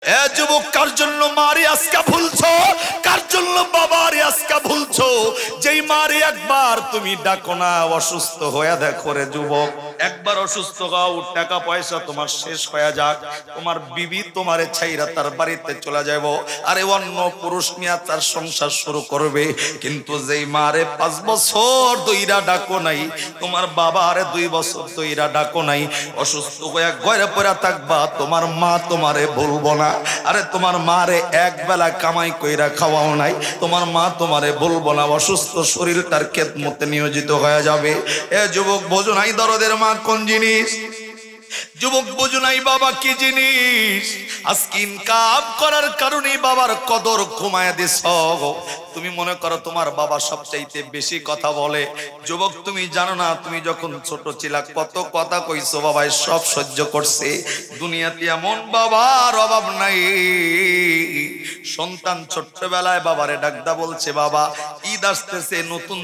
এ যুবক, কার জন্য মারে আজকে ভুলছো? কার জন্য বাবারে আজকে ভুলছো? যেই মারে একবার তুমি ডাকো না, অসুস্থ হয়ে দেখো রে যুবক, একবার অসুস্থ হও, টাকা পয়সা তোমার শেষ হয়ে যাক, তোমার বিবি তোমারে ছাইরা তার বাড়িতে চলে যাবো, আরে অন্য পুরুষ নিয়ে তার সংসার শুরু করবে। কিন্তু যেই মারে 5 বছর দইরা ডাকো নাই, তোমার বাবা আরে 2 বছর দইরা ডাকো নাই, অসুস্থ হয়ে ঘরে পড়ে থাকবা, তোমার মা তোমারে বলবো না। আরে তোমার মারে এক বেলা কামাই কইরা খাওয়াও নাই, তোমার মা তোমারে বলবো না, অসুস্থ শরীরটার খেদমতে নিয়োজিত হয়ে যাবে। এ যুবক, বোঝো নাই দরদের মা কোন জিনিস? যুবক, বোঝো নাই বাবা কি জিনিস? আজকে ইনকাম করার কারণে বাবার কদর কমায় দিছ। তুমি মনে করো তোমার বাবা সবচাইতে বেশি কথা বলে। যুবক, তুমি জানো না, তুমি যখন ছোট ছিলা কত কথা কইছো, বাবাই সব সহ্য করছে। দুনিয়াতে এমন বাবার অভাব নাই। সন্তান ছোট্টবেলায় বাবারে ডাকদা বলছে, বাবা ঈদ আসতেছে, নতুন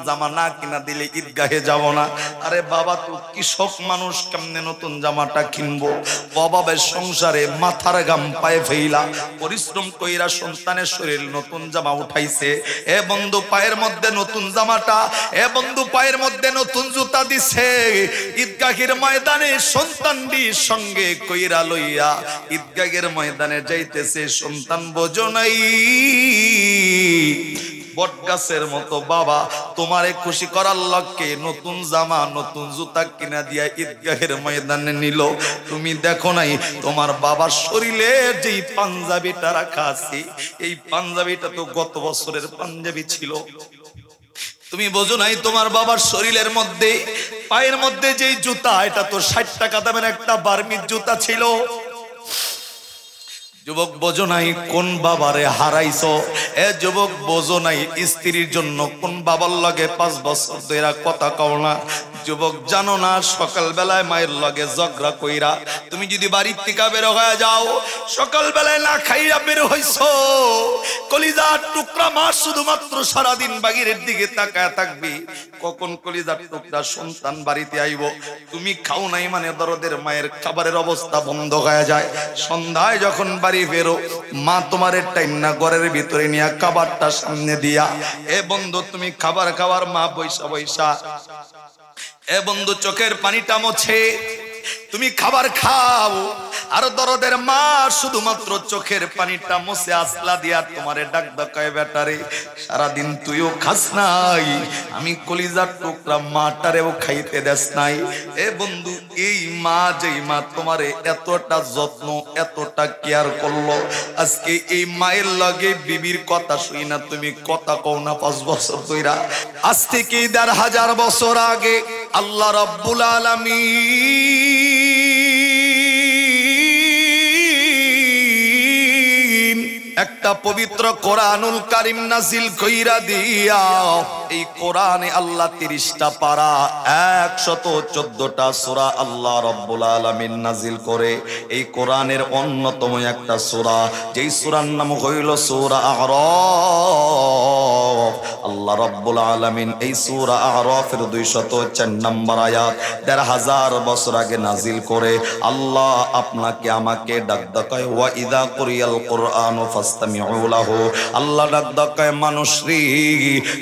জামা না কিনা দিলে ঈদগাহে যাব না। আরে বাবা, তো কৃষক মানুষ, কেমনে নতুন জামাটা কিনবো? বাবার সংসারে মাথার গাম পায়ে ফেইলা পরিশ্রম কইরা সন্তানের শরীর নতুন জামা উঠাইছে। এ বন্ধু, পায়ের মধ্যে নতুন জামাটা, এ বন্ধু পায়ের মধ্যে নতুন জুতা দিছে। ঈদগাহের ময়দানে সন্তানটি সঙ্গে কইরা লইয়া ঈদগাহের ময়দানে যাইতেছে। সন্তান বোঝো নাই, বটগাছের মতো বাবা তোমারে খুশি করার লক্ষ্যে নতুন জামা নতুন জুতা কিনা দিয়া ঈদগাহের ময়দানে নিল। তুমি দেখো নাই তোমার বাবার শরীরে যেই পাঞ্জাবিটা রাখা আছে, এই পাঞ্জাবিটা তো গত বছরের পাঞ্জাবি ছিল। তুমি বোঝো নাই তোমার বাবার শরীরের মধ্যে পায়ের মধ্যে যেই জুতা, এটা তো 60 টাকা দামের একটা বার্মির জুতা ছিল। যুবক, বোঝো নাই কোন বাবারে হারাইছো? এ যুবক, বোঝো নাই স্ত্রীর জন্য কোন বাবার লগে 5 বছর ধরে কথা কও না। যুবক, জানো না সকাল বেলায় মায়ের লগে ঝগড়া কইরা তুমি যদি বাড়ির থেকে বের হয়ে যাও, সকাল বেলায় না খাইয়া বের হইছো, কলিজার টুকরা মা শুধুমাত্র সারাদিন বাগিরের দিকে তাকায় থাকবি, কখন কলিজার টুকরা সন্তান বাড়িতে আইব। তুমি খাও নাই মানে দরদের মায়ের খাবারের অবস্থা বন্ধ হয়ে যায়। সন্ধ্যায় যখন বাড়ি ফেরো, মা তোমারে টাইনা ঘরের ভিতরে নিয়ে খাবারটা সামনে দিয়া, এ বন্ধু তুমি খাবার খাওয়ার, মা বৈশা বৈশা এ বন্ধু চোখের পানিটা মোছে, তুমি খাবার খাও, আর দরদের মা শুধুমাত্র চোখের পানিটা মুছে আসলা দিয়া তোমারে ডাক ডাকায়, বেটারে সারাদিন তুইও খাস নাই, আমি কলিজার টুকরা মাটারেও খাইতে দেস নাই। এ বন্ধু, এই মা, যেই মা তোমারে এতটা যত্ন এতটা কেয়ার করলো, আজকে এই মায়ের লগে বিবির কথা শুই না তুমি কথা কও না 5 বছর ধইরা। আজ থেকে 1000 বছর আগে আল্লাহ রাব্বুল আলামিন একটা পবিত্র কোরআনুল কারীম নাজিল কইরা দিয়া, এই কোরআনে আল্লাহ 30টা পারা 114টা সূরা আল্লাহ রাব্বুল আলামিন নাজিল করে। এই কোরআনের অন্যতম একটা সূরা, যেই সূরার নাম হইল সূরা আ'রাফ। আল্লাহ রাব্বুল আলামিন এই সূরা আ'রাফের 204 নম্বর আয়াত 1000 বছর আগে নাজিল করে আল্লাহ আপনাকে আমাকে ডাক ডাকায়, ওয়া ইযা কুরিয়াল কুরআনু ফাসতামিউ লাহু। আল্লাহ ডাক ডাকায় মানুষ রে,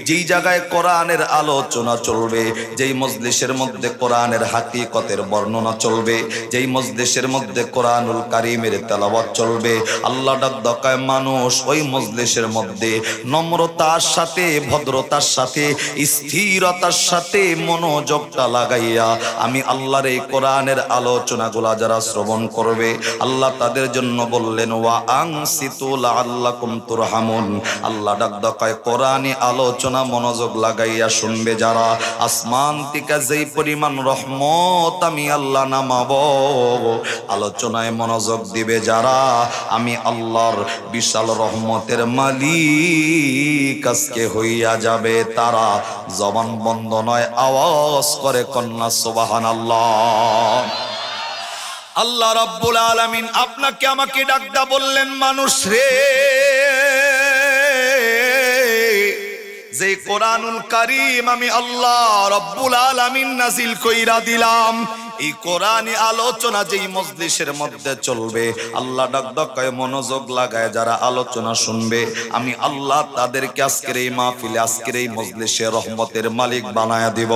যেই জায়গায় কোরআনের আলোচনা চলবে, যেই মজলিসের মধ্যে কোরআনের হাকিকতের বর্ণনা চলবে, যেই মজলিসের মধ্যে কোরআনুল কারীমের তেলাওয়াত চলবে, আল্লাহ ডাক ডাকায় মানুষ ওই মজলিসের মধ্যে নম্রতার সাথে, ভদ্রতার সাথে, স্থিরতার সাথে মনোযোগটা লাগাইয়া আমি আল্লাহর এই কোরআনের আলোচনাগুলা যারা শ্রবণ করবে, আল্লাহ তাদের জন্য বললেন ওয়া আনসিতু লাআল্লাকুম তুরহামুন। আল্লাহ ডাক ডাকায় কোরআনী আলোচনা মনোযোগ লাগাইয়া শুনবে যারা, আসমান থেকে যেই পরিমাণ রহমত আমি আল্লাহ নামাবো, আলোচনায় মনোযোগ দিবে যারা, আমি আল্লাহর বিশাল রহমতের মালিক আজকে হইয়া যাবে তারা। জবান বন্ধ নয়, আওয়াজ করে কন্যা সুবহানাল্লাহ। আল্লাহ রাব্বুল আলামিন আপনাকে আমাকে ডাকদা বললেন, মানুষ রে, যে কোরআনুল কারীম আমি আল্লাহ রাব্বুল আলামিন নাজিল কইরা দিলাম, এই কোরআনী আলোচনা যেই মজলিসের মধ্যে চলবে, আল্লাহ ডাক কয় মনোযোগ লাগায় যারা আলোচনা শুনবে, আমি আল্লাহ তাদেরকে আজকের এই মাহফিলে, আজকের এই মজলিসে রহমতের মালিক বানায়া দিব।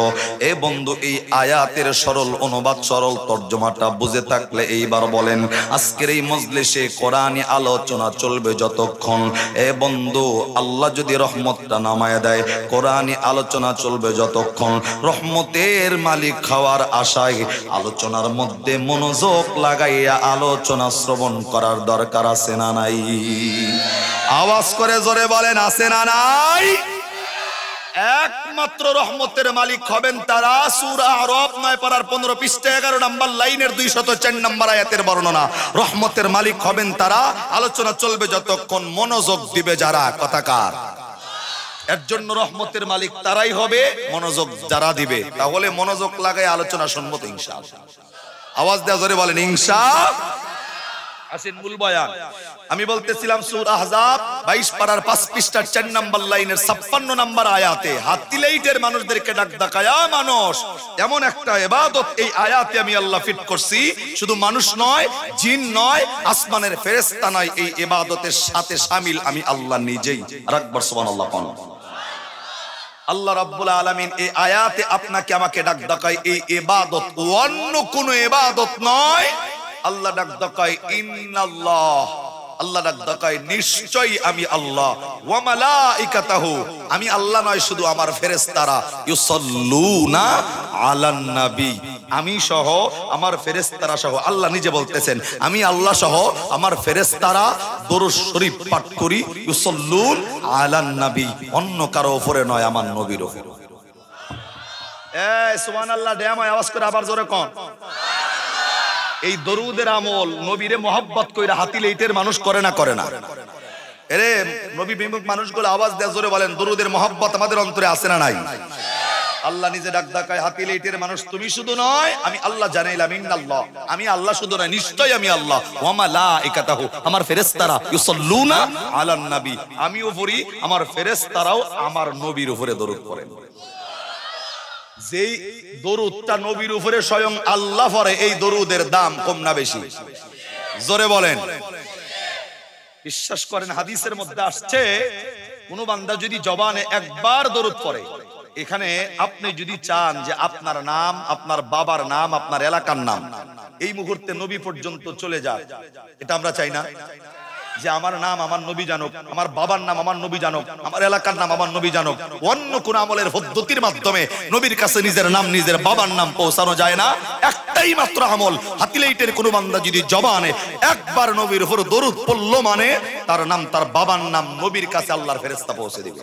এ বন্ধু, এই আয়াতের সরল অনুবাদ, সরল তর্জমাটা বুঝে থাকলে এইবার বলেন, আজকের এই মজলিসে কোরআনী আলোচনা চলবে যতক্ষণ, এ বন্ধু আল্লাহ যদি রহমতটা নামায় দেয়, কোরআনী আলোচনা চলবে যতক্ষণ, রহমতের মালিক খাওয়ার আশায় আলোচনার মধ্যে মনোযোগ লাগাইয়া আলোচনা শ্রবণ করার দরকার আছে না নাই? আওয়াজ করে জোরে বলেন, আছে না নাই? একমাত্র রহমতের মালিক হবেন তারা। সূরা আরাফ 9 পারার 15 পৃষ্ঠা 11 নম্বর লাইনের 204 নম্বর আয়াতের বর্ণনা। রহমতের মালিক হবেন তারা, আলোচনা চলবে যতক্ষণ মনোযোগ দিবে যারা। কথাকার এর জন্য রহমতের মালিক তারাই হবে, মনোযোগ যারা দিবে। তাহলে মনোযোগ লাগায় আলোচনা শুনবো তো ইনশাআল্লাহ। আওয়াজ দেওয়া জোরে বলেন ইনশাআল্লাহ। আসেন মূল বয়ান। আমি বলতেছিলাম সূরা আহজাব 22 পারার 5 পৃষ্ঠার 4 নম্বর লাইনের 56 নম্বর আয়াতে হাতিলাইটের মানুষদেরকে ডাক ডাকায়া, মানুষ এমন একটা ইবাদত এই আয়াতে আমি আল্লাহ ফিট করছি, শুধু মানুষ নয়, জিন নয়, আসমানের ফেরেশতা নয়, এই ইবাদতের সাথে শামিল আমি আল্লাহ নিজেই। আর একবার সুবহানাল্লাহ কোন আল্লাহ রাব্বুল আলামিন এই আয়াতে আপনাকে আমাকে ডাক ডাকায়, এই ইবাদত অন্য কোনো ইবাদত নয়। আল্লাহ ডাক ডাকায় ইন্নাল্লাহ, আল্লাহ ডাক ডাকায় নিশ্চয়ই আমি আল্লাহ, ওয়া মালাইকাতাহু, আমি আল্লাহ নয় শুধু আমার ফেরেশতারা, ইউসাল্লুনা আলান নবী, আমি সহ আমার ফেরেশতারা সহ, আল্লাহ নিজে বলতেছেন আমি আল্লাহ সহ আমার ফেরেশতারা দরুদ শরীফ পাঠ করি, ইউসাল্লুন আলান নবী, অন্য কারো উপরে নয়, আমার নবীর উপরে। এই সুবহানাল্লাহ, ডেমায় আওয়াজ করে আবার জোরে কোন। এই দরুদের আমল নবীরে মোহাব্বত কইরা হাতিলাইটের মানুষ করে না, করে না? এরে নবী বিমুখ মানুষগুলো আওয়াজ দেয় জোরে বলেন, দরুদের মোহাব্বত আমাদের অন্তরে আছে না নাই? আল্লাহ নিজে ডাক ডাকায় হাতিলাইটের মানুষ, তুমি শুধু নয়, আমি আল্লাহ জানাইলাম ইন্নাল্লাহ, আমি আল্লাহ শুধু নয়, নিশ্চয়ই আমি আল্লাহ, ওয়া মালাইকাতাহু, আমার ফেরেশতারা, ইউসাল্লুনা আলান নবী, আমিও পড়ি, আমার ফেরেশতারাও আমার নবীর উপরে দরুদ পড়েন। যেই দরুদটা নবীর উপরে স্বয়ং আল্লাহ পড়ে, এই দরুদের দাম কম না বেশি? জোরে বলেন। বিশ্বাস করেন হাদিসের মধ্যে আসছে, কোন বান্দা যদি জবানে একবার দরুদ পড়ে, এখানে আপনি যদি চান যে আপনার নাম, আপনার বাবার নাম, আপনার এলাকার নাম এই মুহূর্তে নবী পর্যন্ত চলে যায়, এটা আমরা চাই না? যে আমার নাম আমার নবী জানুক, আমার বাবার নাম আমার নবী জানুক, আমার এলাকার নাম আমার নবী জানুক। অন্য কোন আমলের পদ্ধতির মাধ্যমে নবীর কাছে নিজের নাম, নিজের বাবার নাম পৌঁছানো যায় না। একটাই মাত্র আমল, হাতিলাইটের কোন বান্দা যদি জবানে একবার নবীর উপর দরুদ পড়লো, মানে তার নাম, তার বাবার নাম নবীর কাছে আল্লাহর ফেরেশতা পৌঁছে দিবে।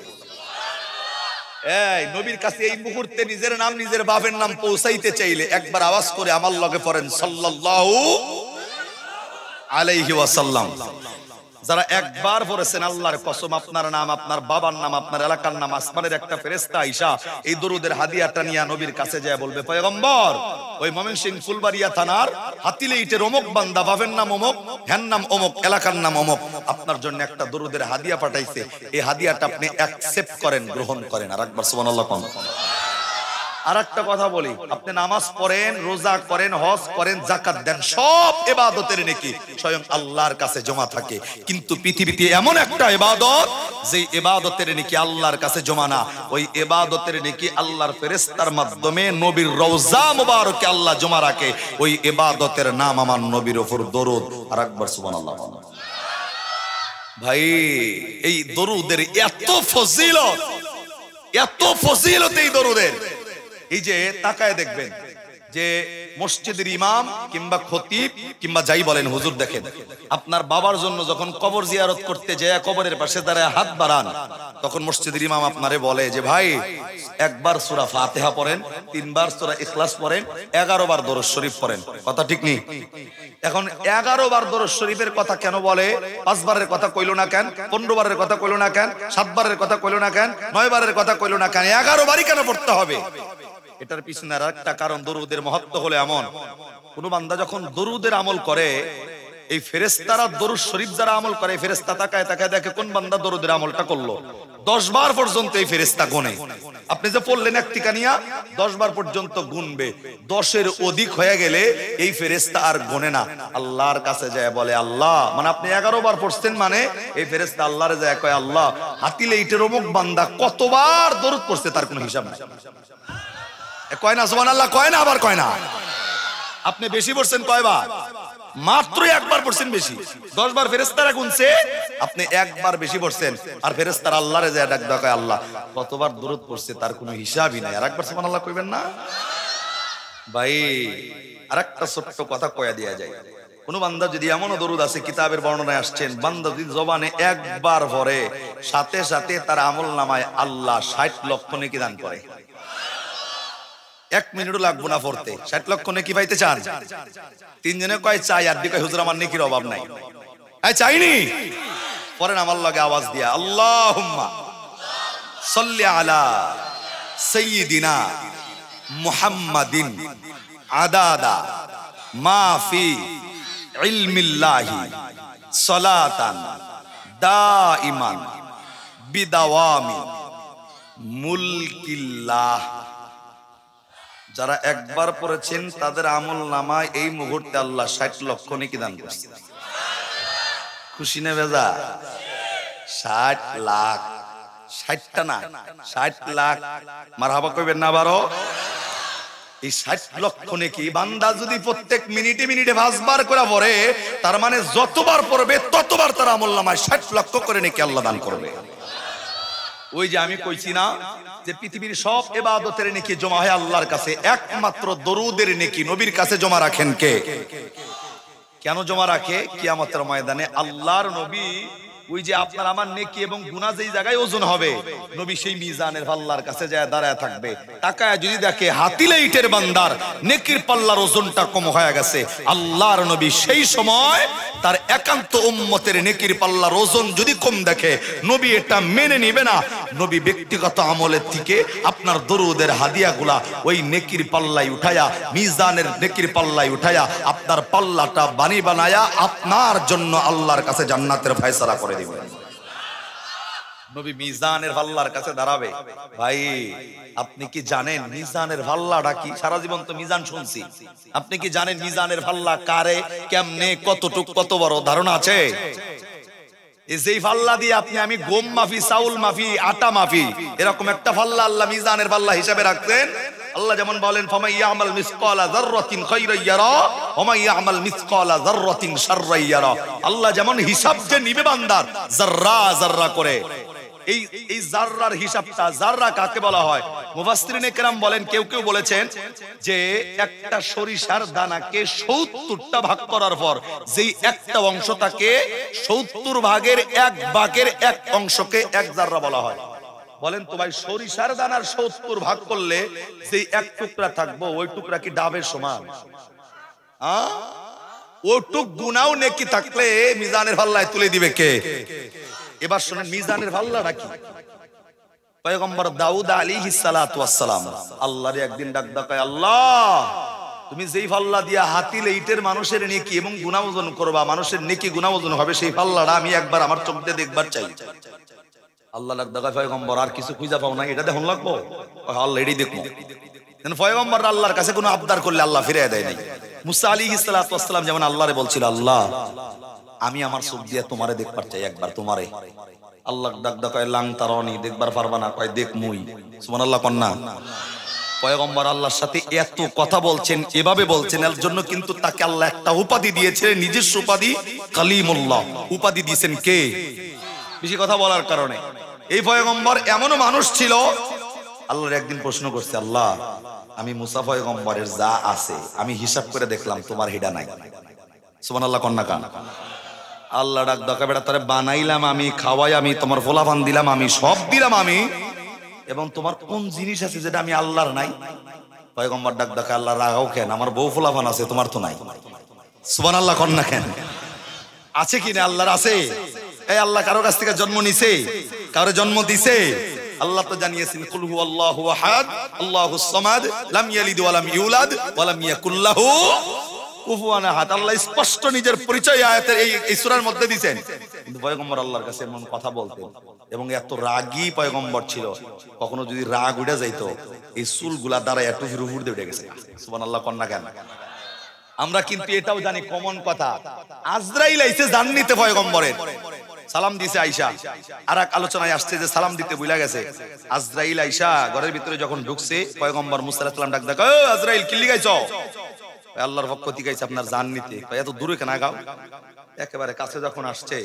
এই নবীর কাছে এই মুহূর্তে নিজের নাম, নিজের বাবার নাম পৌঁছাইতে চাইলে একবার আওয়াজ করে আমার লগে পড়েন সাল্লাল্লাহু আলাইহি ওয়াসাল্লাম। যারা একবার পড়েছেন, আল্লাহর কসম আপনার নাম, আপনার বাবার নাম, আপনার এলাকার নাম, আসমানের একটা ফেরেশতা আইসা এই দরুদের হাদিয়াটা নিয়ে নবীর কাছে যায় বলবে, পয়গম্বর ওই ময়মনসিংহ ফুলবাড়িয়া থানার হাতিলাইটের অমুক বান্দা, বাবার নাম অমুক, হ্যার নাম অমুক, এলাকার নাম অমুক, আপনার জন্য একটা দরুদের হাদিয়া পাঠাইছে, এই হাদিয়াটা আপনি অ্যাকসেপ্ট করেন, গ্রহণ করেন। আর একবার সুবহানাল্লাহ কোন। আর একটা কথা বলি, আপনি নামাজ পড়েন, রোজা করেন, হজ করেন, যাকাত দেন, সব ইবাদতের নেকি স্বয়ং আল্লাহর কাছে জমা থাকে। কিন্তু পৃথিবীতে এমন একটা ইবাদত, যে ইবাদতের নেকি আল্লাহর কাছে জমা না, ওই ইবাদতের নেকি আল্লাহর ফেরেশতার মাধ্যমে নবীর রওজা মুবারকে আল্লাহ জমা রাখে। ওই ইবাদতের নাম আমার নবীর উপর দরুদ। আর একবার সুবহানাল্লাহ। ভাই এই দরুদের এত ফজিলত, এত ফজিলত এই দরুদের। এই যে তাকায় দেখবেন যে মসজিদের ইমাম কিংবা খতিব কিংবা যাই বলেন হুজুর, দেখেন আপনার বাবার জন্য যখন কবর জিয়ারত করতে যায়, কবরের পাশে দাঁড়ায় হাত বাড়ান, তখন মসজিদের ইমাম আপনারে বলে যে ভাই একবার সূরা ফাতিহা পড়েন, 3 বার সূরা ইখলাস পড়েন, 11 বার দরুদ শরীফ পড়েন। কথা ঠিক নেই? এখন 11 বার দরুদ শরীফের কথা কেন বলে? 5 বারের কথা কইলো না কেন? 15 বারের কথা কইলো না কেন? 7 বারের কথা কইলো না কেন? 9 বারের কথা কইলো না কেন? 11 বারই কেন পড়তে হবে? এটার পিছনে আর একটা কারণ, দরুদের মহত্ব হলো এমন, কোন বান্দা যখন দরুদের আমল করে, এই ফেরেশতারা দরুদ শরীফ যারা আমল করে, ফেরেশতা তাকায় তাকায় দেখে কোন বান্দা দরুদের আমলটা করলো। 10 বার পর্যন্ত এই ফেরেশতা গুনে। আপনি যে পড়লেন একটিকানিয়া 10 বার পর্যন্ত গুনবে। 10-এর অধিক হয়ে গেলে এই ফেরেশতা আর গুনে না, আল্লাহর কাছে যায় বলে আল্লাহ, মানে আপনি 11 বার পড়ছেন, মানে এই ফেরেশতা আল্লাহরে যায় কয় আল্লাহ, হাতিলে ইটের অমুক বান্দা কতবার দরুদ পড়ছে তার কোনো হিসাব নাই। কয় না সুবহানাল্লাহ, কয় না, আবার কয় না। আপনি বেশি পড়ছেন কয়বার? মাত্র একবার পড়ছেন বেশি। 10 বার ফেরেশতারা গুনছে, আপনি একবার বেশি পড়ছেন। আর ফেরেশতারা আল্লাহরে যায় ডাক দেয় আল্লাহ কতবার দরুদ পড়ছে তার কোনো হিসাবই নাই। আর একবার সুবহানাল্লাহ কইবেন না ভাই? আরেকটা ছোট্ট কথা কয়া দেয়া যায়, কোন বান্দা যদি এমনও দরুদ আছে কিতাবের বর্ণনায় আসছেন, বান্দা যদি জবানে একবার পড়ে সাথে সাথে তার আমলনামায় আল্লাহ 60 লক্ষ নেকি দান করে। 1 মিনিটও লাগবো না পড়তে। 60 লক্ষ নেকি পাইতে চান? 3 জনে কয় চাই, আর দিকে হুজুর আমার নেকির অভাব নাই। এই চাইনি পড়েন আমার লগে আওয়াজ দিয়া, আল্লাহুম্মা সাল্লি আলা সাইয়্যিদিনা মুহাম্মাদিন আদাদা মা ফি ইলমিল্লাহি সালাতান দাইমান বিদাওয়ামি মুলকিল্লাহ। যারা একবার পড়েছেন তাদের আমল নামায় এই মুহূর্তে আল্লাহ 60 লক্ষ নেকি দান করছে। খুশি না বেজা? 60 লাখ, 60টা না 60 লাখ। মারহাবা কইবেন না বারো? এই 60 লক্ষ নেকি বান্দা যদি প্রত্যেক মিনিটে মিনিটে 5 বার করে পড়ে, তার মানে যতবার পড়বে ততবার তার আমল নামায় 60 লক্ষ করে নেকি আল্লাহ দান করবে। ওই যে আমি কইছি না যে পৃথিবীর সব ইবাদতের নেকি জমা হয় আল্লাহর কাছে, একমাত্র দরুদের নেকি নবীর কাছে জমা রাখেন কে? কেন জমা রাখে? কিয়ামতের ময়দানে আল্লাহর নবী ওই যে আপনার আমার নেকি এবং গুনাহ যেই জায়গায় ওজন হবে, নবী সেই মিজানের পাল্লার কাছে যায় দাঁড়ায় থাকবে। তাকায় যদি দেখে হাতিলে ইটের বান্দার নেকির পাল্লার ওজনটা কম হয়ে গেছে, আল্লাহর নবী সেই সময় তার একান্ত উম্মতের নেকির পাল্লার ওজন যদি কম দেখে, নবী এটা মেনে নিবে না। নবী ব্যক্তিগত আমলের থেকে আপনার দরুদের হাদিয়াগুলা ওই নেকির পাল্লায় উঠায়া, মিজানের নেকির পাল্লায় উঠায়া আপনার পাল্লাটা বানায়া আপনার জন্য আল্লাহর কাছে জান্নাতের ফয়সালা করে দিবেন। নবী মিজানের পাল্লার কাছে দাঁড়াবে। ভাই আপনি কি জানেন মিজানের পাল্লাটা কি? সারা জীবন তো মিজান শুনছি, আপনি কি জানেন মিজানের পাল্লা কারে, কেমনে, কতটুক, কত বড় ধারণা আছে? যেই পাল্লা দিয়ে আপনি আমি গম মাফি, চাউল মাফি, আটা মাফি, এরকম একটা পাল্লা আল্লাহ মিজানের পাল্লা হিসাবে রাখতেন। আল্লাহ যেমন বলেন ফামান ইয়ামাল মিসকালা যাররাতিন খায়রান ইয়ারা ওয়া মান ইয়ামাল মিসকালা যাররাতিন শাররান ইয়ারা। আল্লাহ যেমন হিসাব যে নিবে বান্দার যাররা যাররা করে, এই জাররার হিসাবটা, জাররা কাকে বলা হয়? মুফাসসিরিনে কেরাম বলেন, কেউ কেউ বলেছেন যে একটা সরিষার দানাকে 70টা ভাগ করার পর যেই একটা অংশটাকে 70 ভাগের 1 ভাগের 1 অংশকে 1 জাররা বলা হয়। বলেন তো ভাই, সরিষার দানার 70 ভাগ করলে যেই 1 টুকরা থাকবো ওই টুকরা কি ডাবের সমান? ওটুক গুনাও নেকি থাকলে মিজানের পাল্লায় তুলে দিবে কে? এবার শুনেন মিজানের পাল্লাটা কি। পয়গম্বর দাউদ আলাইহিস সালাতু ওয়াস সালাম আল্লাহরে একদিন ডাক দেয়, আল্লাহ তুমি যেই পাল্লা দিয়া হাতিলে ইটের মানুষের নেকি এবং গুনাহ ওজন করবা, মানুষের নেকি গুনাহ ওজন হবে, সেই পাল্লাটা আমি একবার আমার চোখ দিয়ে দেখবার চাই। আল্লাহ ডাক দেয়, পয়গম্বর আর কিছু খুঁজা পাও না, এটা দেখুন লাগবো? আল্লাহ এটাই দেখবো। পয়গম্বর আল্লাহর কাছে কোনো আবদার করলে আল্লাহ ফিরিয়ে দেয় নাই। মুসা আলাইহিস সালাতু ওয়াস সালাম যেমন আল্লাহরে বলছিল, আল্লাহ আমি আমার চোখ দিয়ে তোমারে দেখবার চাই, একবার তোমারে। আল্লাহ ডাক ডাক কয় লাং তারানি, দেখবার পারবা না? কয় দেখ মুই। সুবহানাল্লাহ কন্না। পয়গম্বর আল্লাহর সাথে এত কথা বলছেন, এভাবে বলছেন, এর জন্য কিন্তু তাকে আল্লাহ একটা উপাধি দিয়েছিলেন, নিজস্ব উপাধি, কালিমুল্লাহ উপাধি দিয়েছেন। কে? বেশি কথা বলার কারণে। এই পয়গম্বর এমনও মানুষ ছিল, আল্লাহর একদিন প্রশ্ন করছে, আল্লাহ আমি মুসা পয়গম্বরের যা আছে আমি হিসাব করে দেখলাম তোমার হিডা নাই। সুবহানাল্লাহ কন্না কান। আল্লাহ ডাক ডাকা, বেটা তোরে বানাইলাম আমি, খাওয়াই আমি, তোমার ফলাফান দিলাম আমি, সব দিলাম আমি, এবং তোমার কোন জিনিস আছে যেটা আমি আল্লাহর নাই? পয়গম্বর ডাক ডাকা, আল্লাহ রাগাও কেন? আমার বউ ফলাফান আছে, তোমার তো নাই। সুবহানাল্লাহ কন্না কেন? আছে কিনা? আল্লাহর আছে। এই আল্লাহ কারো কাছ থেকে জন্ম নিছে? কারো জন্ম দিছে? আল্লাহ তো জানিয়েছেন কুল হুয়াল্লাহু আহাদ আল্লাহুস সামাদ লাম ইয়ালিদ ওয়া লাম ইউলাদ ওয়া লাম ইয়াকুল লাহু কুফুয়ানা হাত। আল্লাহ স্পষ্ট নিজের পরিচয় আয়াতের এই সূরার মধ্যে দিয়েছেন। কিন্তু পয়গম্বর আল্লাহর কাছে এমন কথা বলতেন এবং এত রাগী পয়গম্বর ছিল, কখনো যদি রাগ উঠে যাইতো এই চুলগুলা দ্বারা একটু উপর দিয়ে উঠে গেছে। সুবহানাল্লাহ কন্যা কেন? আমরা কিন্তু এটাও জানি কমন কথা, আজরাইল আইছে জান্নাতে পয়গম্বরের সালাম দিছে আয়েশা। আর এক আলোচনায় আসছে যে সালাম দিতে ভুলে গেছে। আজরাইল আয়েশা ঘরের ভিতরে যখন ঢুকছে, পয়গম্বর মুসা আলাইহিস সালাম ডাক দেয়, ও আজরাইল কি লিগাইছো? আল্লাহর পক্ষ থেকে গাইছে আপনার জান নিতে। এত দূরে কেন গাও? একেবারে কাছে যখন আসছে,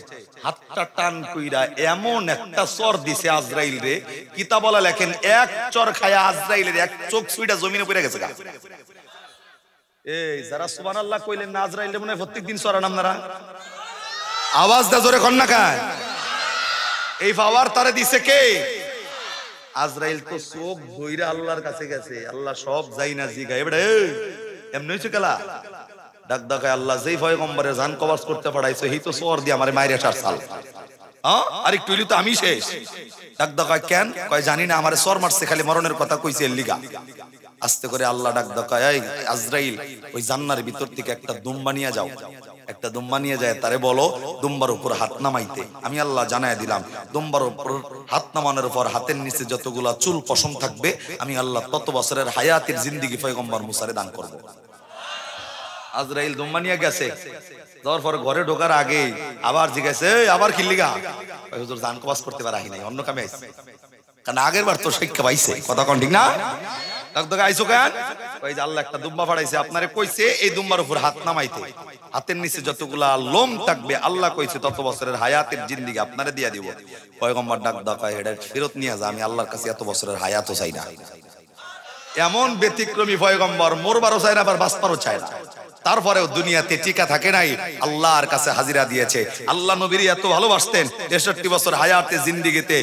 হাতটা টান কইরা এমন একটা চর দিছে আজরাইল রে, কিতাবলা লেখেন এক চর খায়া আজরাইলের এক চোখ সুইটা জমিনে পড়ে গেছে। এই যারা সুবহানাল্লাহ কইলেন না, আজরাইল মনে প্রত্যেকদিন চরান আপনারা? আওয়াজ দা জোরে কন্যা কায়? এই পাওয়ার তারে দিছে কে? আজরাইল তো চোখ ধইরা আল্লাহর কাছে গেছে, আল্লাহ সব যাই না জিগা এবারে এমনি হইছে কেলা ডাক ডাকায় আল্লাহ যেই পয়গম্বরের জান কবজ করতে পাঠাইছে এই তো চর দিয়ে আমারে মাইরা সারছাল। হ্যাঁ আর একটু হইলে তো আমি শেষ। ডাক ডাকায় কেন? কয় জানি না, আমারে চর মারছে, খালি মরণের কথা কইছে এর লিগা। আস্তে করে আল্লাহ ডাক ডাকায়, এই আজরাইল ওই জান্নার ভিতর থেকে একটা দুম্বা নিয়ে যাও। একটা দুম্বা নিয়ে যায়, তারে বলো দুম্বার উপর হাত নামাইতে। আমি আল্লাহ জানায় দিলাম, দুম্বার উপর হাত নামানোর পর হাতের নিচে যতগুলা চুল পশম থাকবে আমি আল্লাহ তত বছরের হায়াতের জিন্দেগি পয়গম্বর মুসারে দান করব। আজরাইল দুম্বা নিয়ে গেছে, যাওয়ার পর ঘরে ঢোকার আগে আবার জিজ্ঞাসা, আবার কি লিগা? হুজুর জান কবজ করতে পারি নাই, অন্য কামে আইছে। কারণ আগের বার তো শিক্ষা পাইছে, কথা কোন ঠিক না? আইসো কেন? ওই যে আল্লাহ একটা দুম্বা পাঠাইছে, আপনারে কইছে এই দুম্বার উপর হাত নামাইতে, হাতের নিচে যতগুলা লোম থাকবে আল্লাহ কইছে তত বছরের হায়াতের জিন্দেগি আপনারে দিয়া দিব। পয়গম্বর ডাক ডাকায়, এটা ফেরত নিয়ে যা, আমি আল্লাহর কাছে এত বছরের হায়াতও চাই না। এমন ব্যতিক্রমী পয়গম্বর, মরবারও চায় না আবার বাঁচবারও চায় না, তারপরেও দুনিয়াতে টিকা থাকে নাই, আল্লাহর কাছে হাজিরা দিয়েছে। আল্লাহ নবীর এত ভালোবাসতেন, 63 বছর হায়াতে জিন্দেগিতে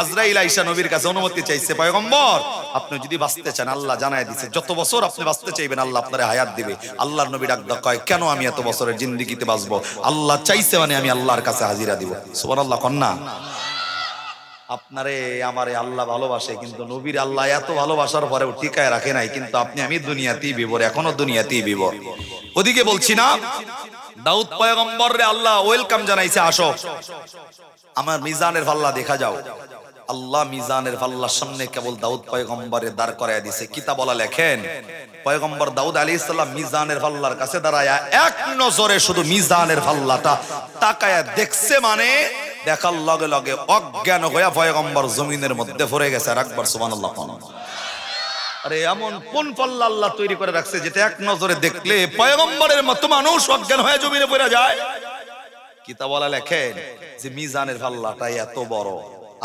আজরাইল আয়েশা নবীর কাছে অনুমতি চাইছে, পয়গম্বর আপনি যদি বাঁচতে চান আল্লাহ জানায় দিয়েছে যত বছর আপনি বাঁচতে চাইবেন আল্লাহ আপনারে হায়াত দিবে। আল্লাহর নবী ডাক কয়, কেন আমি এত বছরের জিন্দেগিতে বাঁচবো? আল্লাহ চাইছে মানে আমি আল্লাহর কাছে হাজিরা দিব। সুবহানাল্লাহ কন্যা। আপনারে আমারে আল্লাহ ভালোবাসে, কিন্তু নবীর আল্লাহ এত ভালোবাসার পরেও টিকায় রাখে নাই, কিন্তু আপনি আমি দুনিয়াতেই বিবর, এখনো দুনিয়াতেই বিবর। ওদিকে বলছি না, দাউদ পয়গম্বরে আল্লাহ ওয়েলকাম জানাইছে, আসো আমার মিজানের পাল্লা দেখা যাও। আল্লাহ মিজানের পাল্লার সামনে কেবল দাউদ পয়গম্বরে দাঁড় করায় দিছে। কিতাবলা লেখেন, পয়গম্বর দাউদ আলাইহিস সালাম মিজানের পাল্লার কাছে দাঁড়ায়া এক নজরে শুধু মিজানের পাল্লাটা তাকায়া দেখছে, মানে দেখার লগে লগে অজ্ঞান হইয়া পয়গম্বর জমিনের মধ্যে পড়ে গেছে। আর একবার সুবহানাল্লাহ। আরে এমন কোন পাল্লা আল্লাহ তৈরি করে রাখছে যেটা এক নজরে দেখলে পয়গম্বরের মতো মানুষ অজ্ঞান হয়ে জমিনে পড়ে যায়? কিতাবলা লেখেন যে মিজানের পাল্লাটা এত বড়,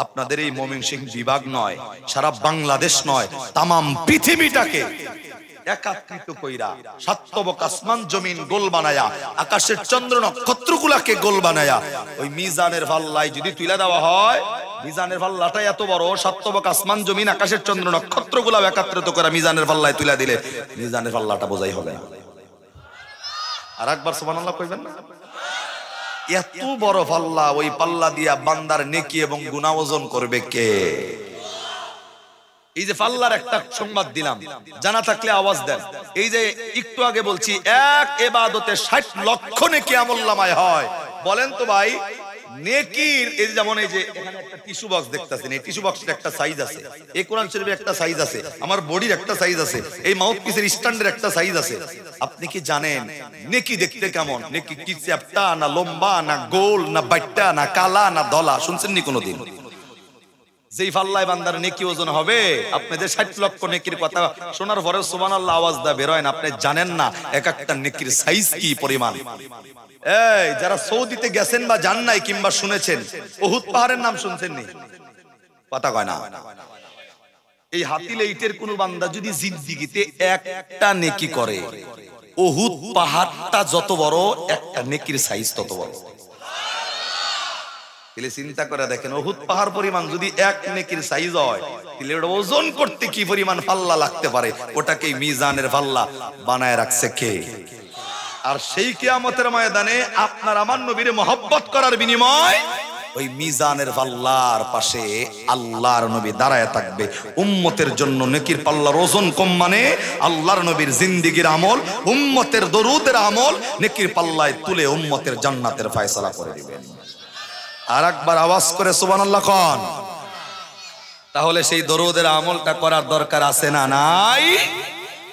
আপনাদের এই ময়মনসিংহ বিভাগ নয়, সারা বাংলাদেশ নয়, তামাম পৃথিবীটাকে একাত্রিত কইরা সাতবক আসমান জমিন গোল বানায়া, আকাশের চন্দ্র নক্ষত্রগুলাকে গোল বানায়া ওই মিজানের পাল্লায় যদি তুলে দেওয়া হয়, মিজানের পাল্লাটা এত বড়, সাতবক আসমান জমিন আকাশের চন্দ্র নক্ষত্রগুলা একত্রিত করে মিজানের পাল্লায় তুলে দিলে মিজানের পাল্লাটা বোঝাই হবে না। আর একবার সুবহানাল্লাহ কইবেন না? এত বড় পাল্লা, ওই পাল্লা দিয়া বান্দার নেকি এবং গুনাহ ওজন করবে কে? এই যে পাল্লার একটা সংবাদ দিলাম, জানা থাকলে আওয়াজ দেন। এই যে একটু আগে বলছি এক ইবাদতে 60 লক্ষ নেকি আমলনামায় হয়। বলেন তো ভাই, নেকির এই যেমন এই যে এখানে একটা টিস্যু বক্স দেখতেছেন, এই টিস্যু বক্সের একটা সাইজ আছে, এই কোরআন শরীফের একটা সাইজ আছে, আমার বডির একটা সাইজ আছে, এই মাউথপিসের স্ট্যান্ডের একটা সাইজ আছে। আপনি কি জানেন নেকি দেখতে কেমন? নেকি কি চ্যাপ্টা না লম্বা না গোল না বাইটা না কালা না ধলা? শুনছেন নি কোনোদিন? যেই পাল্লায় বান্দার নেকি ওজন হবে, আপনি যে 60 লক্ষ নেকির কথা শোনার পরে সুবহানাল্লাহ আওয়াজ দা বের হয় না, আপনি জানেন না এক একটা নেকির সাইজ কি পরিমাণ। এই যারা সৌদিতে গেছেন বা জান নাই কিংবা শুনেছেন, উহুদ পাহাড়ের নাম শুনছেন নি? কথা কয় না। এই হাতিলে ইটের কোন বান্দা যদি জিন্দেগিতে একটা নেকি করে, উহুদ পাহাড়টা যত বড়, একটা নেকির সাইজ তত বড়। তাহলে চিন্তা করে দেখেন, উহুদ পাহাড় পরিমাণ যদি এক নেকির সাইজ হয়, তাহলে ওটা ওজন করতে কি পরিমাণ পাল্লা লাগতে পারে? ওটাকে মিজানের পাল্লা বানায় রাখছে কে? আর সেই কিয়ামতের ময়দানে আপনার আমার নবীর মহব্বত করার বিনিময় ওই মিজানের পাল্লার পাশে আল্লাহর নবী দাঁড়ায় থাকবে। উম্মতের জন্য নেকির পাল্লার ওজন কম মানে আল্লাহর নবীর জিন্দেগীর আমল, উম্মতের দরুদের আমল নেকির পাল্লায় তুলে উম্মতের জান্নাতের ফয়সালা করে দিবেন। আর একবার আওয়াজ করে সুবহানাল্লাহ কোন। তাহলে সেই দরুদের আমলটা করার দরকার আছে না নাই?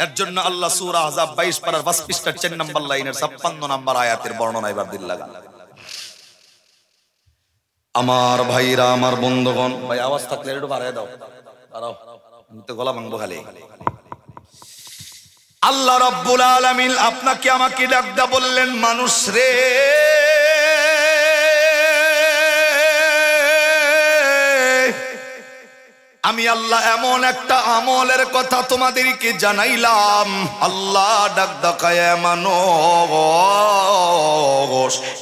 এর জন্য আল্লাহ সূরা আহজাব 22 পারার 5 পৃষ্ঠার 4 নম্বর লাইনের 56 নম্বর আয়াতের বর্ণনা এবার দিল লাগা। আমার ভাইরা, আমার বন্ধুগণ, ভাই আওয়াজ থাকলে একটু বাড়ায় দাও, দাঁড়াও, আমি তো গলা ভাঙবো খালি। আল্লাহ রাব্বুল আলামিন আপনাকে আমাকে ডাকদা বললেন, মানুষ রে আমি আল্লাহ এমন একটা আমলের কথা তোমাদেরকে জানাইলাম। আল্লাহ ডাক ডাকায় মানুষ,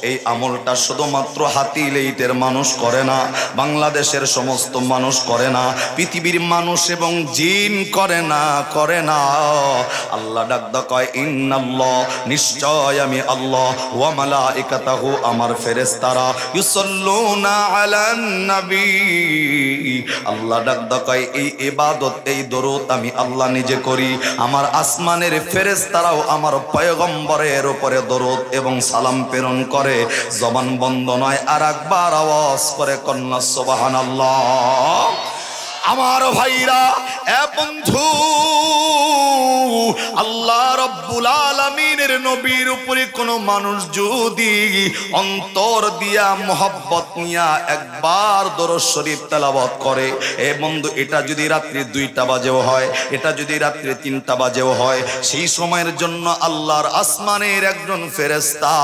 এই আমলটা শুধুমাত্র হাতিলেইটের মানুষ করে না, বাংলাদেশের সমস্ত মানুষ করে না, পৃথিবীর মানুষ এবং জিন করে না, করে না। আল্লাহ ডাক ডাকায় ইন্নাল্লাহ, নিশ্চয় আমি আল্লাহ, ওয়া মালাইকাতাহু, আমার ফেরেশতারা, ইউসাল্লুনা আলান নবী, আল্লাহ ডাক ডাকায় এই ইবাদত, এই দরুদ আমি আল্লাহ নিজে করি। আমার আসমানের ফেরেশতারাও আমার পয়গম্বরের উপরে দরুদ এবং সালাম প্রেরণ করে। জবান বন্ধ নয়, আর একবার আওয়াজ করে কন্যা সুবহানাল্লাহ। আমার ভাইরা, এ বন্ধু, আল্লাহ রাব্বুল আলামিনের নবীর উপরে কোন মানুষ যদি অন্তর দিয়া মোহাব্বত নিয়া একবার দরুদ শরীফ তেলাওয়াত করে, এ বন্ধু, এটা যদি রাত্রি 2টা বাজেও হয়, এটা যদি রাত্রি 3টা বাজেও হয়, সেই সময়ের জন্য আল্লাহর আসমানের একজন ফেরেশতা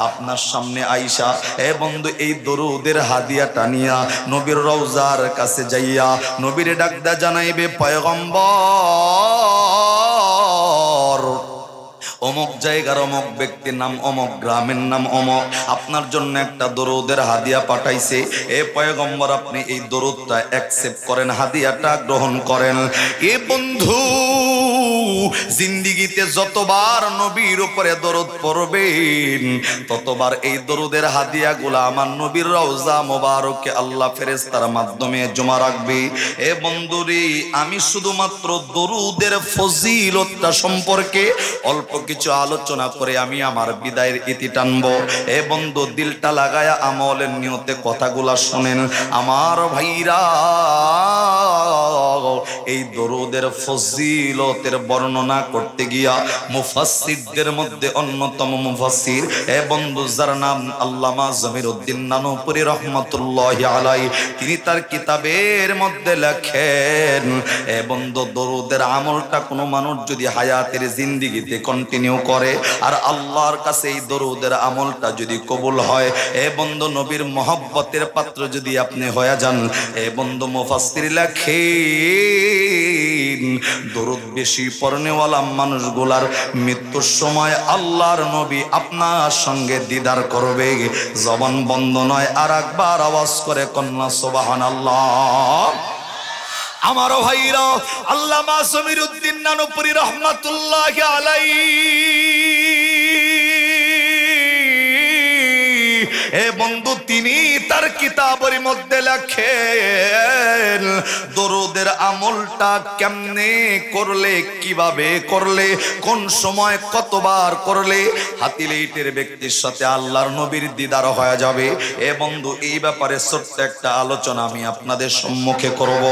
আপনার সামনে আইসা, এ বন্ধু, এই দরুদের হাদিয়াটা নিয়া নবীর রওজার কাছে যাইয়া নবীরে ডাকদা জানাইবে, পয়গম্বর, অমুক জায়গার অমুক ব্যক্তির নাম অমুক, গ্রামের নাম অমুক, আপনার জন্য একটা দরুদের হাদিয়া পাঠাইছে। এ পয়গম্বর, আপনি এই দরুদটা অ্যাকসেপ্ট করেন, হাদিয়াটা গ্রহণ করেন। এ বন্ধু, জিন্দিগিতে যতবার নবীর উপরে দরুদ পড়বেন, ততবার এই দরুদের হাদিয়াগুলা আমার নবীর রওজা মোবারকে আল্লাহ ফেরেশতার মাধ্যমে জমা রাখবে। এ বন্ধুরি, আমি শুধুমাত্র দরুদের ফজিলতটা সম্পর্কে অল্প কিছু আলোচনা করে আমি আমার বিদায়ের ইতি টানবো। এ বন্ধু, দিলটা লাগায়া আমলের নিয়তে কথাগুলা শুনেন। আমার ভাইরা, এই দরুদের ফজিলতের বর্ণনা করতে গিয়া মুফাসসিরদের মধ্যে অন্যতম মুফাসসির, এ বন্ধু, যার নাম আল্লামা জমিরউদ্দিন নানুপুরী রহমাতুল্লাহি আলাইহি, তিনি তার কিতাবের মধ্যে লেখেন, এ বন্ধু, দরুদের আমলটা কোনো মানুষ যদি হায়াতের জিন্দেগিতে কন্টিনিউ করে আর আল্লাহর কাছে এই দরুদের আমলটা যদি কবুল হয়, এ বন্ধু, নবীর মহব্বতের পাত্র যদি আপনি হয়ে যান, এ বন্ধু, মুফাসসির লেখেন, দরুদ বেশি পড়নেওয়ালা মানুষগুলার মৃত্যুর সময় আল্লাহর নবী আপনার সঙ্গে দিদার করবে। জবান বন্ধ নয়, আর একবার আওয়াজ করে কন্যা সুবহানাল্লাহ। আমার ভাইরা, আল্লামা জমিরউদ্দিন নানুপুরী রহমাতুল্লাহি আলাইহি, এ বন্ধু, তিনি তার কিতাবের মধ্যে লেখেন, দরুদের আমলটা কেমনে করলে, কিভাবে করলে, কোন সময় কতবার করলে হাতিলেইটের ব্যক্তির সাথে আল্লাহর নবীর দিদার হয়ে যাবে। এ বন্ধু, এই ব্যাপারে ছোট্ট একটা আলোচনা আমি আপনাদের সম্মুখে করব।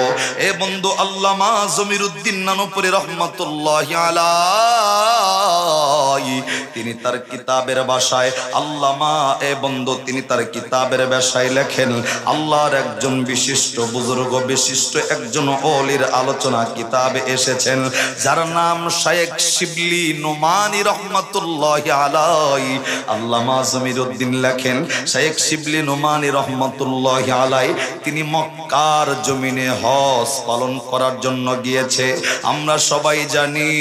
এ বন্ধু, আল্লামা জমিরউদ্দিন নানুপুরী রহমাতুল্লাহি আলাইহি, তিনি তার কিতাবের ভাষায় আল্লামা, এ বন্ধু, তিনি তার কিতাবের ভাষায় লেখেন, আল্লাহর একজন বিশিষ্ট বুজুর্গ, বিশিষ্ট একজন ওলির আলোচনা কিতাবে এসেছেন, যার নাম শায়েখ শিবলি নোমানী রহমাতুল্লাহি আলাইহি। আল্লামা জমিরউদ্দিন লেখেন, শায়েখ শিবলি নোমানী রহমাতুল্লাহি আলাইহি, তিনি মক্কার জমিনে হজ পালন করার জন্য গিয়েছে। আমরা সবাই জানি,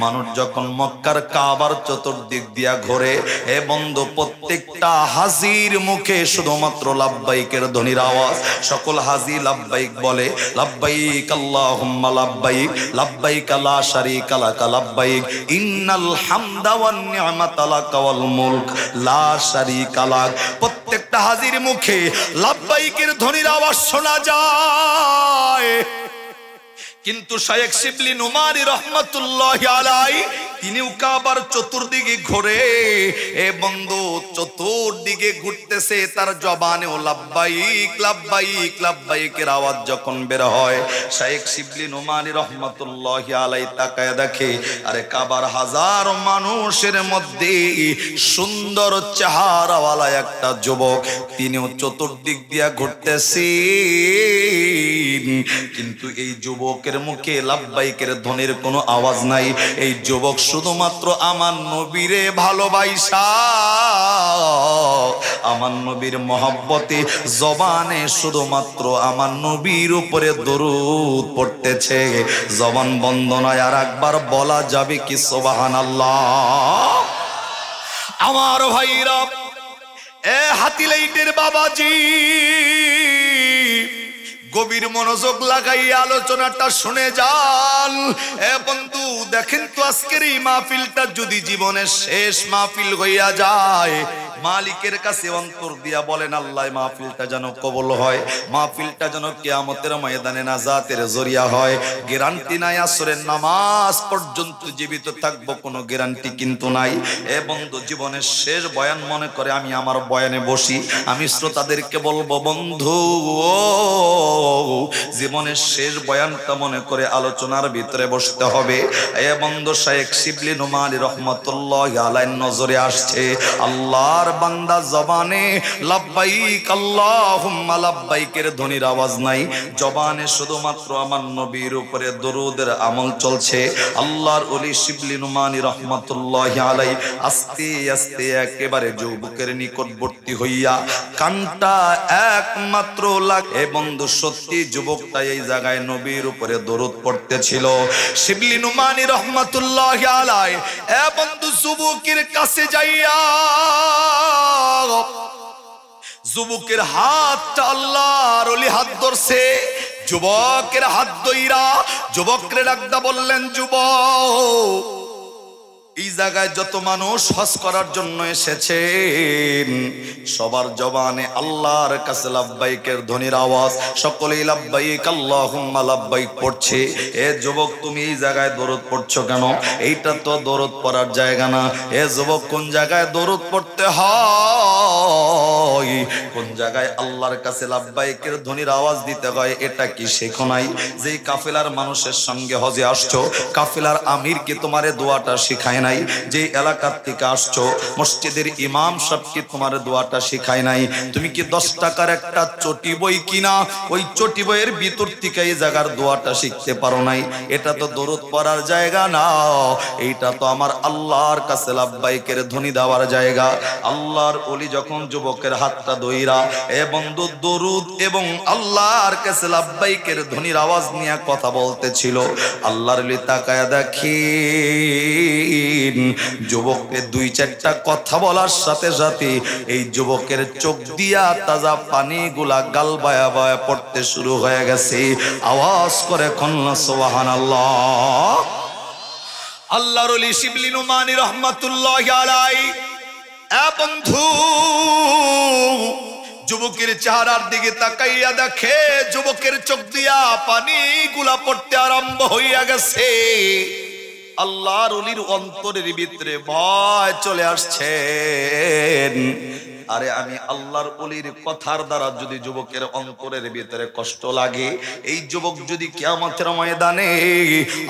মানুষ যখন মক্কার কাবার চতুর্দিক দিয়া ঘোরে, এ বন্ধু, প্রত্যেকটা হাজির মুখে শুধুমাত্র লাব্বাইকের ধ্বনির আওয়াজ। সকল হাজি লাব্বাইক বলে, লাব্বাইক আল্লাহুম্মা লাব্বাইক, লাব্বাইক লা শারীকা লাকা লাব্বাইক, ইন্নাল হামদা ওয়ান নি'মাতা লাকা ওয়াল মুলক লা শারীকা লাক। প্রত্যেক প্রত্যেকটা হাজির মুখে লাব্বাইকের ধ্বনির আওয়াজ শোনা যায়। কিন্তু শাইখ শিবলি নুমানি রহমাতুল্লাহি আলাইহি তিনিও কাবার চতুর্দিকে ঘুরে, এ বন্ধু চতুর্দিকে ঘুরতেছে, তার জবানেও লাব্বাইক লাব্বাইক লাব্বাইকের আওয়াজ যখন বের হয়, শাইখ শিবলি নুমানি রহমাতুল্লাহি আলাইহি তাকায় দেখে আরে কাবার হাজার মানুষের মধ্যে সুন্দর চেহারাওয়ালা একটা যুবক, তিনিও চতুর্দিক দিয়া ঘুরতেছে। কিন্তু এই যুবকের মুখে লাব্বাইকের ধ্বনির কোনো আওয়াজ নাই। এই যুবক শুধুমাত্র আমার নবীরে ভালোবাসা, আমার নবীর মহব্বতে জবানে শুধুমাত্র আমার নবীর উপরে দরুদ পড়তেছে। জবান বন্ধ নয়, আর একবার বলা যাবে কি সুবহানাল্লাহ। আমার ভাইরা, এ হাতিলাইটের বাবাজি, গভীর মনোযোগ লাগাইয়া আলোচনাটা শুনে যান। এ বন্ধু দেখেন তো, আজকের এই মাহফিলটা যদি জীবনের শেষ মাহফিল হইয়া যায়, মালিকের কাছে অন্তর দিয়া বলেন আল্লাহ মাহফিলটা যেন কবুল হয়, মাহফিলটা যেন কিয়ামতের ময়দানে নাজাতের জরিয়া হয়। গ্যারান্টি নাই আসরের নামাজ পর্যন্ত জীবিত থাকবো, কোনো গ্যারান্টি কিন্তু নাই। এ বন্ধু জীবনের শেষ বয়ান মনে করে আমি আমার বয়ানে বসি, আমি শ্রোতাদেরকে বলবো বন্ধু জীবনের শেষ বয়ানটা মনে করে আলোচনার ভিতরে বসতে হবে। এ বন্ধু শাইখ শিবলি নুমানি রহমাতুল্লাহি আলাইহির নজরে আসছে আল্লাহর বান্দা জবানে লাব্বাইক আল্লাহুম্মা লাব্বাইকের ধ্বনির আওয়াজ নাই, জবানে শুধুমাত্র আমার নবীর উপরে দরুদের আমল চলছে। আল্লাহর ওলি শিবলি নুমানি রহমাতুল্লাহি আলাইহি আস্তে আস্তে একেবারে যুবকের নিকটবর্তী হইয়া কানটা একমাত্র এ বন্ধু সত্যি যুবকটা এই জায়গায় নবীর উপরে দরুদ পড়তেছিল। শিবলি নুমানি রহমাতুল্লাহি আলাইহি এ বন্ধু যুবকের কাছে যাইয়া যুবকের হাতটা আল্লাহর ওলি হাত ধরছে, যুবকের হাত ধইরা যুবককে ডাকদা বললেন, যুবক এই জায়গায় যত মানুষ হজ করার জন্য এসেছেন সবার জবানে আল্লাহর কাছে লাব্বাইকের ধ্বনির আওয়াজ, সকলেই লাব্বাইক আল্লাহুম্মা লাব্বাইক পড়ছে। এ যুবক তুমি এই জায়গায় দরুদ পড়ছো কেন? এইটা তো দরুদ পড়ার জায়গা না। এ যুবক কোন জায়গায় দরুদ পড়তে হয়, কোন জায়গায় আল্লাহর কাছে লাব্বাইকের ধ্বনির আওয়াজ দিতে হয় এটা কি শেখো নাই? যেই কাফেলার মানুষের সঙ্গে হজে আসছো, কাফেলার আমির কি তোমারে দোয়াটা শিখায় নাই? যে এলাকার থেকে আসছো মসজিদের ইমাম সাহেব কি তোমার দোয়াটা শিখায় নাই? তুমি কি 10 টাকার একটা চটি বই কিনা ওই চটি বইয়ের ভিতর থেকে এই জায়গার দোয়াটা শিখতে পারো নাই? এটা তো দরুদ পড়ার জায়গা না, এইটা তো আমার আল্লাহর কাছে লাব্বাইকের ধ্বনি দেওয়ার জায়গা। আল্লাহর ওলি যখন যুবকের হাতটা ধইরা এ বন্ধু দরুদ এবং আল্লাহর কাছে লাব্বাইকের ধ্বনির আওয়াজ নিয়ে কথা বলতেছিল, আল্লাহর ওলি তাকায়া দেখি যুবককে 2-4টা কথা বলার সাথে সাথে এই যুবকের চোখ দিয়া তাজা পানিগুলা গাল বায়া বায়া পড়তে শুরু হয়ে গেছে। আওয়াজ করে কন্যা সুবহানাল্লাহ। আল্লাহর ওলি শিবলি নুমানি রহমাতুল্লাহি আলাইহি এ বন্ধু যুবকের চেহারার দিকে তাকাইয়া দেখে যুবকের চোখ দিয়া পানিগুলা পড়তে আরম্ভ হইয়া গেছে। আল্লাহর ওলির অন্তরের ভিতরে ভয় চলে আসছে। আরে আমি আল্লাহর ওলির কথার দ্বারা যদি যুবকের অন্তরের ভিতরে কষ্ট লাগে, এই যুবক যদি কিয়ামতের ময়দানে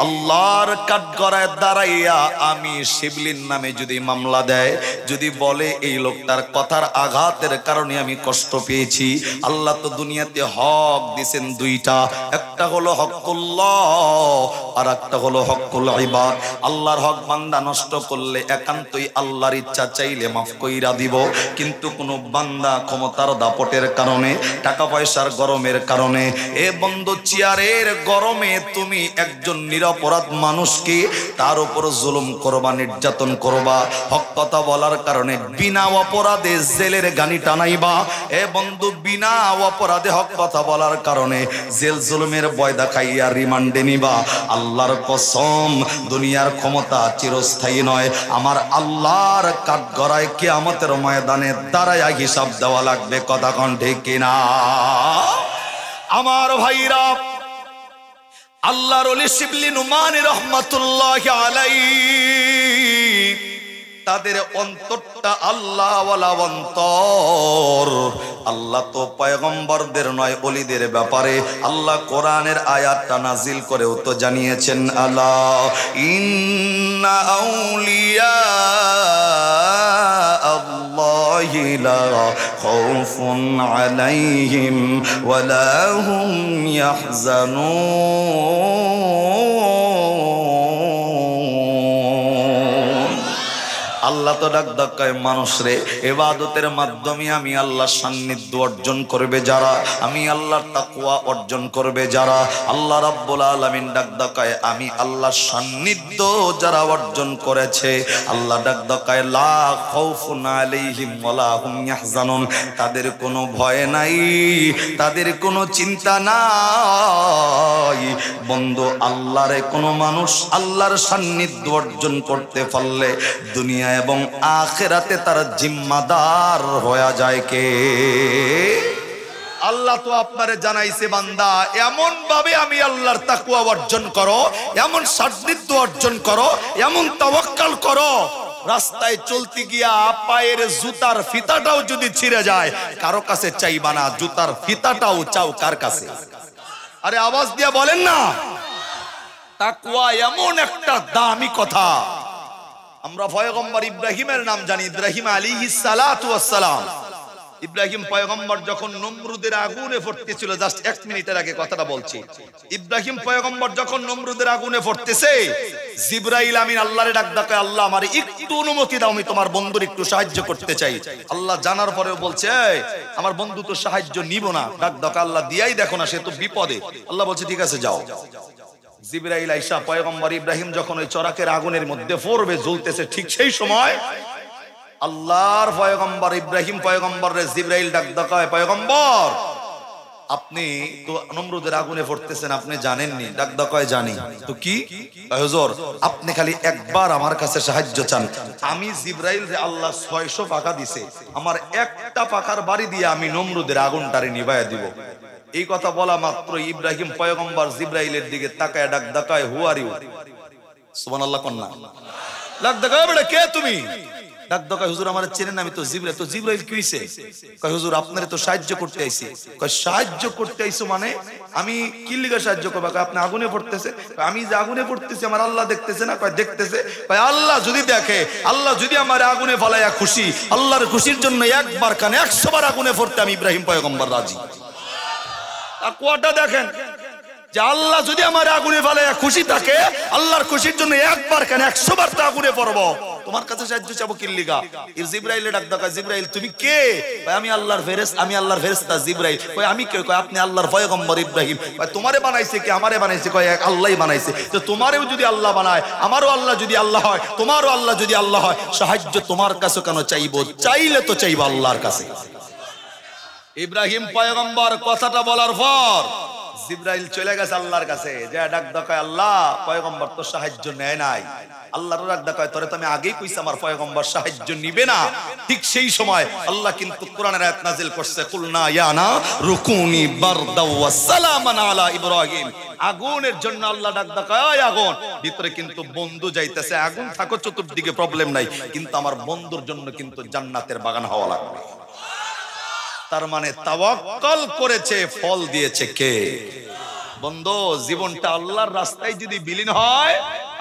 আল্লাহর কাঠগড়ায় দাঁড়াইয়া আমি শিবলির নামে যদি মামলা দেয়, যদি বলে এই লোকটার কথার আঘাতের কারণে আমি কষ্ট পেয়েছি, আল্লাহ তো দুনিয়াতে হক দিয়েছেন 2টা, একটা হলো হকুল্লাহ আর একটা হলো হকুল ইবাদ। আল্লাহর হক বান্দা নষ্ট করলে একান্তই আল্লাহর ইচ্ছা চাইলে মাফ কইরা দিব, কিন্তু কোন বান্দা ক্ষমতার দাপটের কারণে, টাকা পয়সার গরমের কারণে, এ বন্ধু চেয়ারের গরমে তুমি একজন নিরপরাধ মানুষকে তার উপর জুলুম করবা, নির্যাতন করবা, হক কথা বলার কারণে বিনা অপরাধে জেলের গানি টানাইবা। এ বন্ধু বিনা অপরাধে হক কথা বলার কারণে জেল জুলুমের ভয় দেখাইয়া রিমান্ডে নিবা। আল্লাহর কসম দুনিয়ার ক্ষমতা চিরস্থায়ী নয়। আমার আল্লাহর কাঠগড়ায় কিয়ামতের ময়দানে দাঁড়ায়া হিসাব দেওয়া লাগবে। কথা কোন ঠিক কিনা? আমার ভাইরা, আল্লাহর ওলি শিবলি নুমানি রহমাতুল্লাহি আলাইহি, তাদের অন্তরটা আল্লাহ ওয়ালা অন্তর। আল্লাহ তো পয়গম্বরদের নয়, ওলিদের ব্যাপারে আল্লাহ কোরআনের আয়াতটা নাজিল করেও তো জানিয়েছেন, আলা ইন্না আউলিয়া আল্লাহি লা খাউফুন আলাইহিম ওয়ালা হুম ইয়াহজানুন। আল্লাহ তো ডাক ডাকায় মানুষ রে, ইবাদতের মাধ্যমে আমি আল্লাহর সান্নিধ্য অর্জন করবে যারা, আমি আল্লাহর তাকওয়া অর্জন করবে যারা, আল্লাহ রাব্বুল আলামিন ডাক ডাকায় আমি আল্লাহর সান্নিধ্য যারা অর্জন করেছে, আল্লাহ ডাক ডাকায় লা খাউফুন আলাইহিম ওয়ালা হুম ইয়াহজানুন, তাদের কোনো ভয় নাই, তাদের কোনো চিন্তা নাই। বন্ধু, আল্লাহরে কোনো মানুষ আল্লাহর সান্নিধ্য অর্জন করতে পারলে দুনিয়া এবং আখিরাতে তার জিম্মাদার হয়ে যায় কে? আল্লাহ তো আপনারে জানাইছে, বান্দা এমন ভাবে আমি আল্লাহর তাকওয়া অর্জন করো, এমন সান্নিধ্য অর্জন করো, এমন তাওয়াক্কাল করো, রাস্তায় চলতে গিয়া পায়ের জুতার ফিতাটাও যদি ছিঁড়ে যায় কারো কাছে চাইবা না, জুতার ফিতাটাও চাও কার কাছে? আরে আওয়াজ দিয়া বলেন না। তাকওয়া এমন একটা দামি কথা। আমরা পয়গম্বর ইব্রাহিমের নাম জানি, ইব্রাহিম আলাইহিস সালাতু ওয়াস সালাম। ইব্রাহিম পয়গম্বর যখন নমরুদের আগুনে পড়তেছিল, জাস্ট 1 মিনিটের আগে কথাটা বলছি, ইব্রাহিম পয়গম্বর যখন নমরুদের আগুনে পড়তেছে, জিবরাইল আমিন আল্লাহরে ডাক ডাকে, আল্লাহ আমারে একটু অনুমতি দাও, আমি তোমার বন্ধুর একটু সাহায্য করতে চাই। আল্লাহ জানার পরেও বলছে, আমার বন্ধু তো সাহায্য নিব না। ডাক ডাকে আল্লাহ, দিয়াই দেখো না, সে তো বিপদে। আল্লাহ বলছে ঠিক আছে যাও। জিবরাইল আইসা পয়গম্বর ইব্রাহিম যখন ওই চরাকের আগুনের মধ্যে পড়বে, জ্বলতেছে, ঠিক সেই সময় আল্লাহর পয়গম্বর ইব্রাহিম পয়গম্বরের জিবরাইল ডাক ডাকায়, পয়গম্বর আপনি তো নমরুদের আগুনে পড়তেছেন, আপনি জানেননি? ডাক ডাকায় জানি। তো কি? হুজুর আপনি খালি একবার আমার কাছে সাহায্য চান, আমি জিবরাইল রে আল্লাহ 600 পাখা দিছে, আমার একটা পাখার বাড়ি দিয়ে আমি নমরুদের আগুনটারে নিভাইয়া দিব। এই কথা বলা মাত্র ইব্রাহিম পয়গম্বর জিবরাইলের দিকে তাকায় ডাক ডাকায়, হু আর ইউ? সুবহানাল্লাহ কন্যা। ডাক ডাকায়, বেটা কে তুমি? ডাক ডাকায়, হুজুর আমার চেনেন, আমি তো জিবরাইল। তো জিবরাইল কি হইছে? কয় হুজুর আপনারে তো সাহায্য করতে আইছি। কয় সাহায্য করতে আইছো মানে? আমি কি লিগা সাহায্য করব? কয় আপনি আগুনে পড়তেছে। আমি যে আগুনে পড়তেছি আমার আল্লাহ দেখতেছে না? কয় দেখতেছে। কয় আল্লাহ যদি দেখে, আল্লাহ যদি আমার আগুনে ফালাইয়া খুশি, আল্লাহর খুশির জন্য একবার কেন 100 বার আগুনে পড়তে আমি ইব্রাহিম পয়গম্বর রাজি। তাকওয়াটা দেখেন, যে আল্লাহ যদি আমার আগুনে ফালাইয়া খুশি থাকে, আল্লাহর খুশির জন্য একবার কেন 100 বার তো আগুনে পড়বো। তোমার কাছে সাহায্য চাবো কি লিগা? জিবরাইল ডাক ডাকা, জিবরাইল তুমি কে? কয় আমি আল্লাহর ফেরেশতা, আমি আল্লাহর ফেরেশতা জিবরাইল। কয় আমি কে? কয় আপনি আল্লাহর পয়গম্বর ইব্রাহিম। কয় তোমারে বানাইছে কে? আমারে বানাইছে। কয় আল্লাহই বানাইছে। তো তোমারেও যদি আল্লাহ বানায়, আমারও আল্লাহ যদি আল্লাহ হয়, তোমারও আল্লাহ যদি আল্লাহ হয়, সাহায্য তোমার কাছে কেন চাইবো? চাইলে তো চাইবো আল্লাহর কাছে। ইব্রাহিম পয়গম্বর কথাটা বলার পর জিবরাইল চলে গেছে আল্লাহর কাছে, যে ডাক ডাকায়, আল্লাহ পয়গম্বর তো সাহায্য নেয় নাই। আল্লাহর ডাক ডাকায়, তোরে তো আমি আগেই কইছি আমার পয়গম্বর সাহায্য নিবে না। ঠিক সেই সময় আল্লাহ কিন্তু কোরআনের আয়াত নাজিল করছে, কুলনা ইয়া না রুকুনি বারদা ওয়া সালামান আলা ইব্রাহিম। আগুনের জন্য আল্লাহ ডাক ডাকায়, আগুন ভিতরে কিন্তু বন্ধু যাইতেছে, আগুন থাকো চতুর্দিকে প্রবলেম নাই, কিন্তু আমার বন্ধুর জন্য কিন্তু জান্নাতের বাগান হওয়া লাগবে। তার মানে তাওয়াক্কুল করেছে, ফল দিয়েছে কে? বন্ধু, জীবনটা আল্লাহর রাস্তায় যদি বিলীন হয়,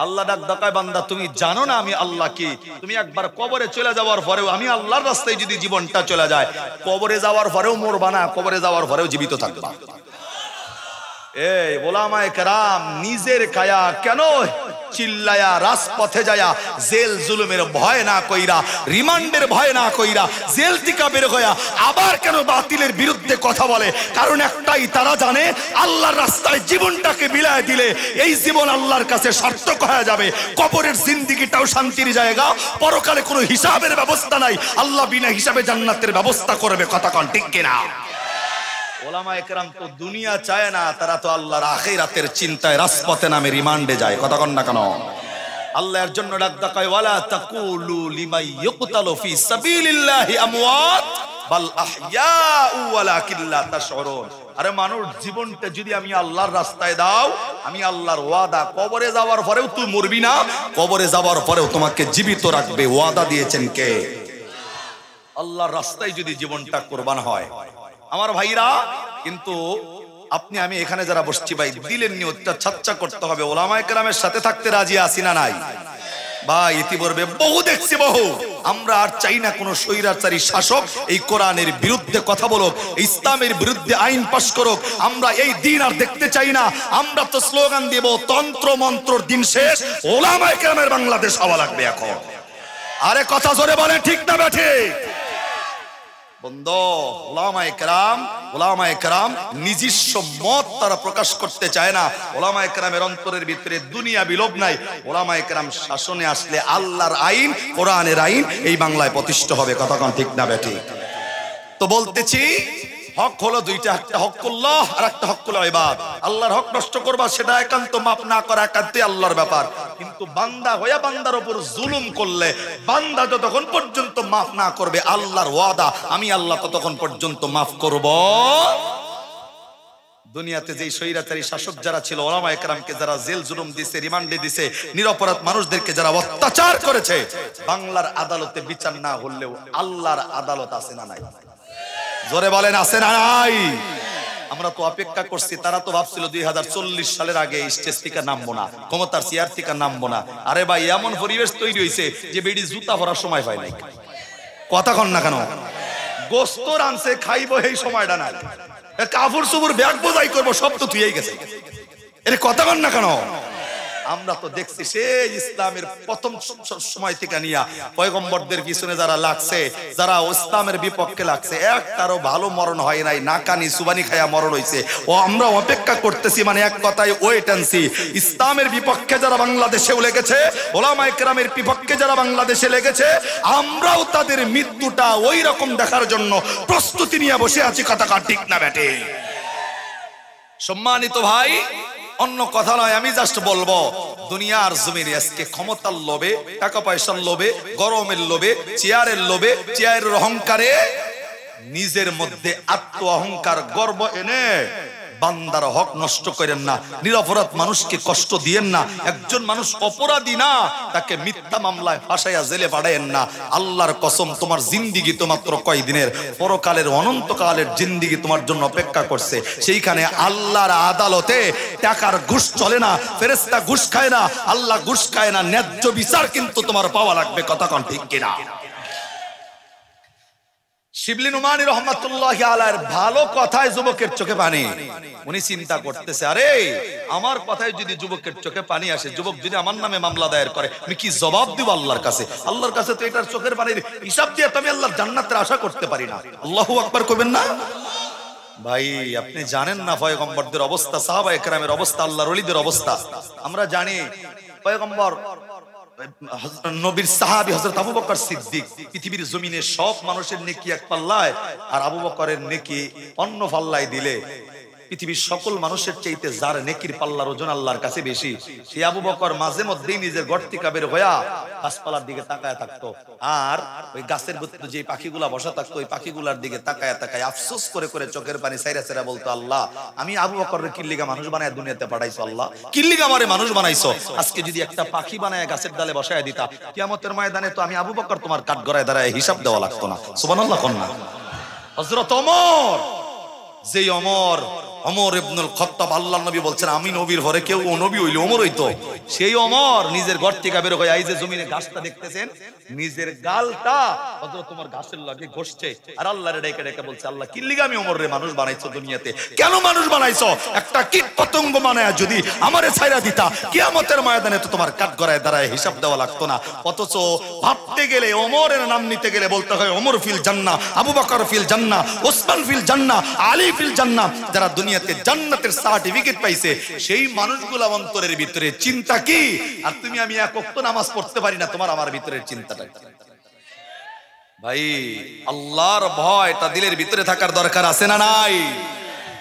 আল্লাহ ডাক ডাকায়, বান্দা তুমি জানো না আমি আল্লাহ কি? তুমি একবার কবরে চলে যাওয়ার পরেও আমি আল্লাহর রাস্তায় যদি জীবনটা চলে যায়, কবরে যাওয়ার পরেও মরবা না, কবরে যাওয়ার পরেও জীবিত থাকবা। এই ওলামায়ে কেরাম নিজের কায়া কেন চিল্লায়া রাজপথে যায়া জেল জুলুমের ভয় না কইরা, রিমান্ডের ভয় না কইরা, জেল থেকে বের হইয়া আবার কেন বাতিলের বিরুদ্ধে কথা বলে? কারণ একটাই, তারা জানে আল্লাহর রাস্তায় জীবনটাকে বিলায় দিলে এই জীবন আল্লাহর কাছে সার্থক হয়ে যাবে। কবরের জিন্দেগিটাও শান্তির জায়গা, পরকালে কোনো হিসাবের ব্যবস্থা নাই, আল্লাহ বিনা হিসাবে জান্নাতের ব্যবস্থা করবে। কথা কোন ঠিক কিনা? ওলামায়ে কেরাম তো দুনিয়া চায় না, তারা তো আল্লাহর আখিরাতের চিন্তায় রাজপথে নামে রিমান্ডে যায়। কথা কন না কেন? আল্লাহর জন্য ডাক দেয় ওয়ালা তাকুলু লিমাই ইয়ুকতালু ফি সাবিলিল্লাহি আমওয়াত বাল আহইয়াউ ওয়ালাকিন লা তাশউরুন। আরে মানুষ জীবনটা যদি আমি আল্লাহর রাস্তায় দাও, আমি আল্লাহর ওয়াদা কবরে যাওয়ার পরেও তুই মরবি না, কবরে যাওয়ার পরেও তোমাকে জীবিত রাখবে। ওয়াদা দিয়েছেন কে? আল্লাহর রাস্তায় যদি জীবনটা কুরবান হয়। আমার ভাইরা, কিন্তু আপনি আমি এখানে যারা বসছি ভাই, দিলের নিয়তটা ছাচ্চা করতে হবে। ওলামায়ে কেরামের সাথে থাকতে রাজি আছি না নাই? ভাই ইতিপূর্বে বহু দেখছি, বহু। আমরা আর চাই না কোন স্বৈরাচারী শাসক এই কোরআনের বিরুদ্ধে কথা বলুক, ইসলামের বিরুদ্ধে আইন পাশ করুক। আমরা এই দিন আর দেখতে চাই না। আমরা তো স্লোগান দেব, তন্ত্র মন্ত্রর দিন শেষ, ওলামায়ে কেরামের বাংলাদেশ হওয়া লাগবে এখন। আরে কথা জোরে বলে, ঠিক না ঠিক? বন্ধু, ওলামায়ে কেরাম নিজস্ব মত তারা প্রকাশ করতে চায় না। ওলামায়ে কেরামের অন্তরের ভিতরে দুনিয়া বিলোভ নাই। ওলামায়ে কেরাম শাসনে আসলে আল্লাহর আইন, কোরআনের আইন এই বাংলায় প্রতিষ্ঠা হবে। কথা কোন ঠিক না বেঠিক? তো বলতেছি, হক হলো দুইটা, একটা হকুল্লাহ আর একটা হকুল ইবাদ। আল্লাহর হক নষ্ট করবা সেটা একান্ত মাফ না করা একান্তই আল্লাহর ব্যাপার। কিন্তু বান্দা হইয়া বান্দার উপর জুলুম করলে, বান্দা যতক্ষণ পর্যন্ত মাফ না করবে, আল্লাহর ওয়াদা আমি আল্লাহ ততক্ষণ পর্যন্ত মাফ করব। দুনিয়াতে যে স্বৈরাচারী শাসক যারা ছিল, ওলামায়ে কেরামকে যারা জেল জুলুম দিছে, রিমান্ডে দিছে, নিরপরাধ মানুষদেরকে যারা অত্যাচার করেছে, বাংলার আদালতে বিচার না হলেও আল্লাহর আদালত আছে না নাই? জোরে বলেন, আছে না নাই? আমরা তো অপেক্ষা করছি। তারা তো ভাবছিল 2040 সালের আগে স্টেজ থেকে নামবো না, ক্ষমতার চেয়ার থেকে নামবো না। আরে ভাই, এমন পরিবেশ তৈরি হয়েছে যে বেডি জুতা ভরার সময় পায় নাই। কথা কন না কেন? গোস্ত রানছে খাইবো, এই সময়টা নাই। কাপড় চোপড় ব্যাগ বোঝাই করবো, সব তো তুই গেছে। এর কথা কন না কেন? আমরা তো দেখছি সেই ইসলামের প্রথম সময় থেকে নিয়া পয়গম্বরদের পিছনে যারা লাগছে, যারা ইসলামের বিপক্ষে লাগছে, একটারও ভালো মরণ হয় নাই, নাকানি সুবানি খায়া মরণ হয়েছে। ও আমরা অপেক্ষা করতেছি, মানে এক কথায় ওয়েট এন্ড সি। ইসলামের বিপক্ষে যারা বাংলাদেশেও লেগেছে, ওলামায়ে কেরামের বিপক্ষে যারা বাংলাদেশে লেগেছে, আমরাও তাদের মৃত্যুটা ওই রকম দেখার জন্য প্রস্তুতি নিয়ে বসে আছি। কথা ঠিক না বেটে? সম্মানিত ভাই, অন্য কথা নয়, আমি জাস্ট বলবো, দুনিয়ার জমিনে আজকে ক্ষমতার লোভে, টাকা পয়সার লোভে, গরমের লোভে, চেয়ারের লোভে, চেয়ারের অহংকারে নিজের মধ্যে আত্ম অহংকার, গর্ব এনে বান্দার হক নষ্ট করেন না। নিরপরাধ মানুষকে কষ্ট দিয়েন না। একজন মানুষ অপরাধী না, তাকে মিথ্যা মামলায় ফাঁসাইয়া জেলে পাঠায়েন না। আল্লাহর কসম, তোমার জিন্দিগি তো মাত্র কয়দিনের, পরকালের অনন্তকালের জিন্দিগি তোমার জন্য অপেক্ষা করছে। সেইখানে আল্লাহর আদালতে টাকার ঘুষ চলে না, ফেরেশতা ঘুষ খায় না, আল্লাহ ঘুষ খায় না। ন্যায্য বিচার কিন্তু তোমার পাওয়া লাগবে। কথা কোন ঠিক কিনা? শিবলি নুমানী রহমাতুল্লাহি আলাইহির ভালো কথায় যুবকের চোখে পানি। উনি চিন্তা করতেছে, আরে আমার কথায় যদি যুবকের চোখে পানি আসে, যুবক যদি আমার নামে মামলা দায়ের করে, আমি কি জবাব দিব আল্লাহর কাছে? আল্লাহর কাছে তো এটার চোখের পানির হিসাব দিয়ে তো আমি আল্লাহর জান্নাতের আশা করতে পারি না। আল্লাহু আকবার কইবেন না? ভাই, আপনি জানেন না পয়গম্বরদের অবস্থা, সাহাবায়ে কেরামের অবস্থা, আল্লাহর ওলিদের অবস্থা। আমরা জানি পয়গম্বর নবীর সাহাবী হযরত আবু বকর সিদ্দিক, পৃথিবীর জমিনে সব মানুষের নেকি এক পাল্লায়, আর আবু বকরের নেকি অন্য পাল্লায় দিলে পৃথিবীর সকল মানুষের চাইতে যার নেকির পাল্লার ওজন আল্লাহর কাছে বেশি, সেই আবু বকর মাঝে মধ্যেই নিজের ঘর থেকে বের হইয়া গাছপালার দিকে তাকায় থাকতো। আর ওই গাছের ভিতরে যে পাখিগুলা বসা থাকতো, ওই পাখিগুলার দিকে তাকায় তাকায় আফসোস করে করে চোখের পানি ছাইরা ছাইরা বলতো, আল্লাহ, আমি আবু বকরের কিল্লিগা মানুষ বানায় দুনিয়াতে পাঠাইছো, আল্লাহ কিল্লিগা আমারে মানুষ বানাইছো। আজকে যদি একটা পাখি বানায় গাছের ডালে বসায় দিতা, কিয়ামতের ময়দানে তো আমি আবু বকর তোমার কাঠগড়ায় দাঁড়ায় হিসাব দেওয়া লাগতো না। সুবহানাল্লাহ কন্যা। হযরত ওমর, যে ওমর ইবনুল খাত্তাব, আল্লাহর নবী বলছেন, আমি নবীর ঘরে কেউ নবী হইলে ওমর হইতো। সেই ওমর নিজের ঘর থেকে বের হয়ে, এই যে জমিনে ঘাসটা দেখতেছেন, নিজের গালটা হযরত ওমর ঘাসের লাগে ঘষছে, আর আল্লাহরে ডেকে ডেকে বলছে, আল্লাহ কি লিগা আমি ওমর রে মানুষ বানাইছো দুনিয়াতে? কেন মানুষ বানাইছো? একটা কীট পতঙ্গ বানায়া যদি আমারে ছাইরা দিতা, কিয়ামতের ময়দানে তো তোমার কাঠগড়ায় দাঁড়ায় হিসাব দেওয়া লাগতো না। অথচ ভাবতে গেলে, ওমরের নাম নিতে গেলে বলতে হয় ওমর ফিল জান্নাহ, আবু বকর ফিল জান্নাহ, ওসমান ফিল জান্নাহ, আলী ফিল জান্নাহ। যারা দুনিয়াতে জান্নাতের সার্টিফিকেট পাইছে, সেই মানুষগুলো অন্তরের ভিতরে চিন্তা কি? আর তুমি আমি এক ওয়াক্ত নামাজ পড়তে পারি না, তোমার আমার ভিতরের চিন্তাটা কি? ভাই, আল্লাহর ভয়টা দিলের ভিতরে থাকার দরকার আছে না নাই?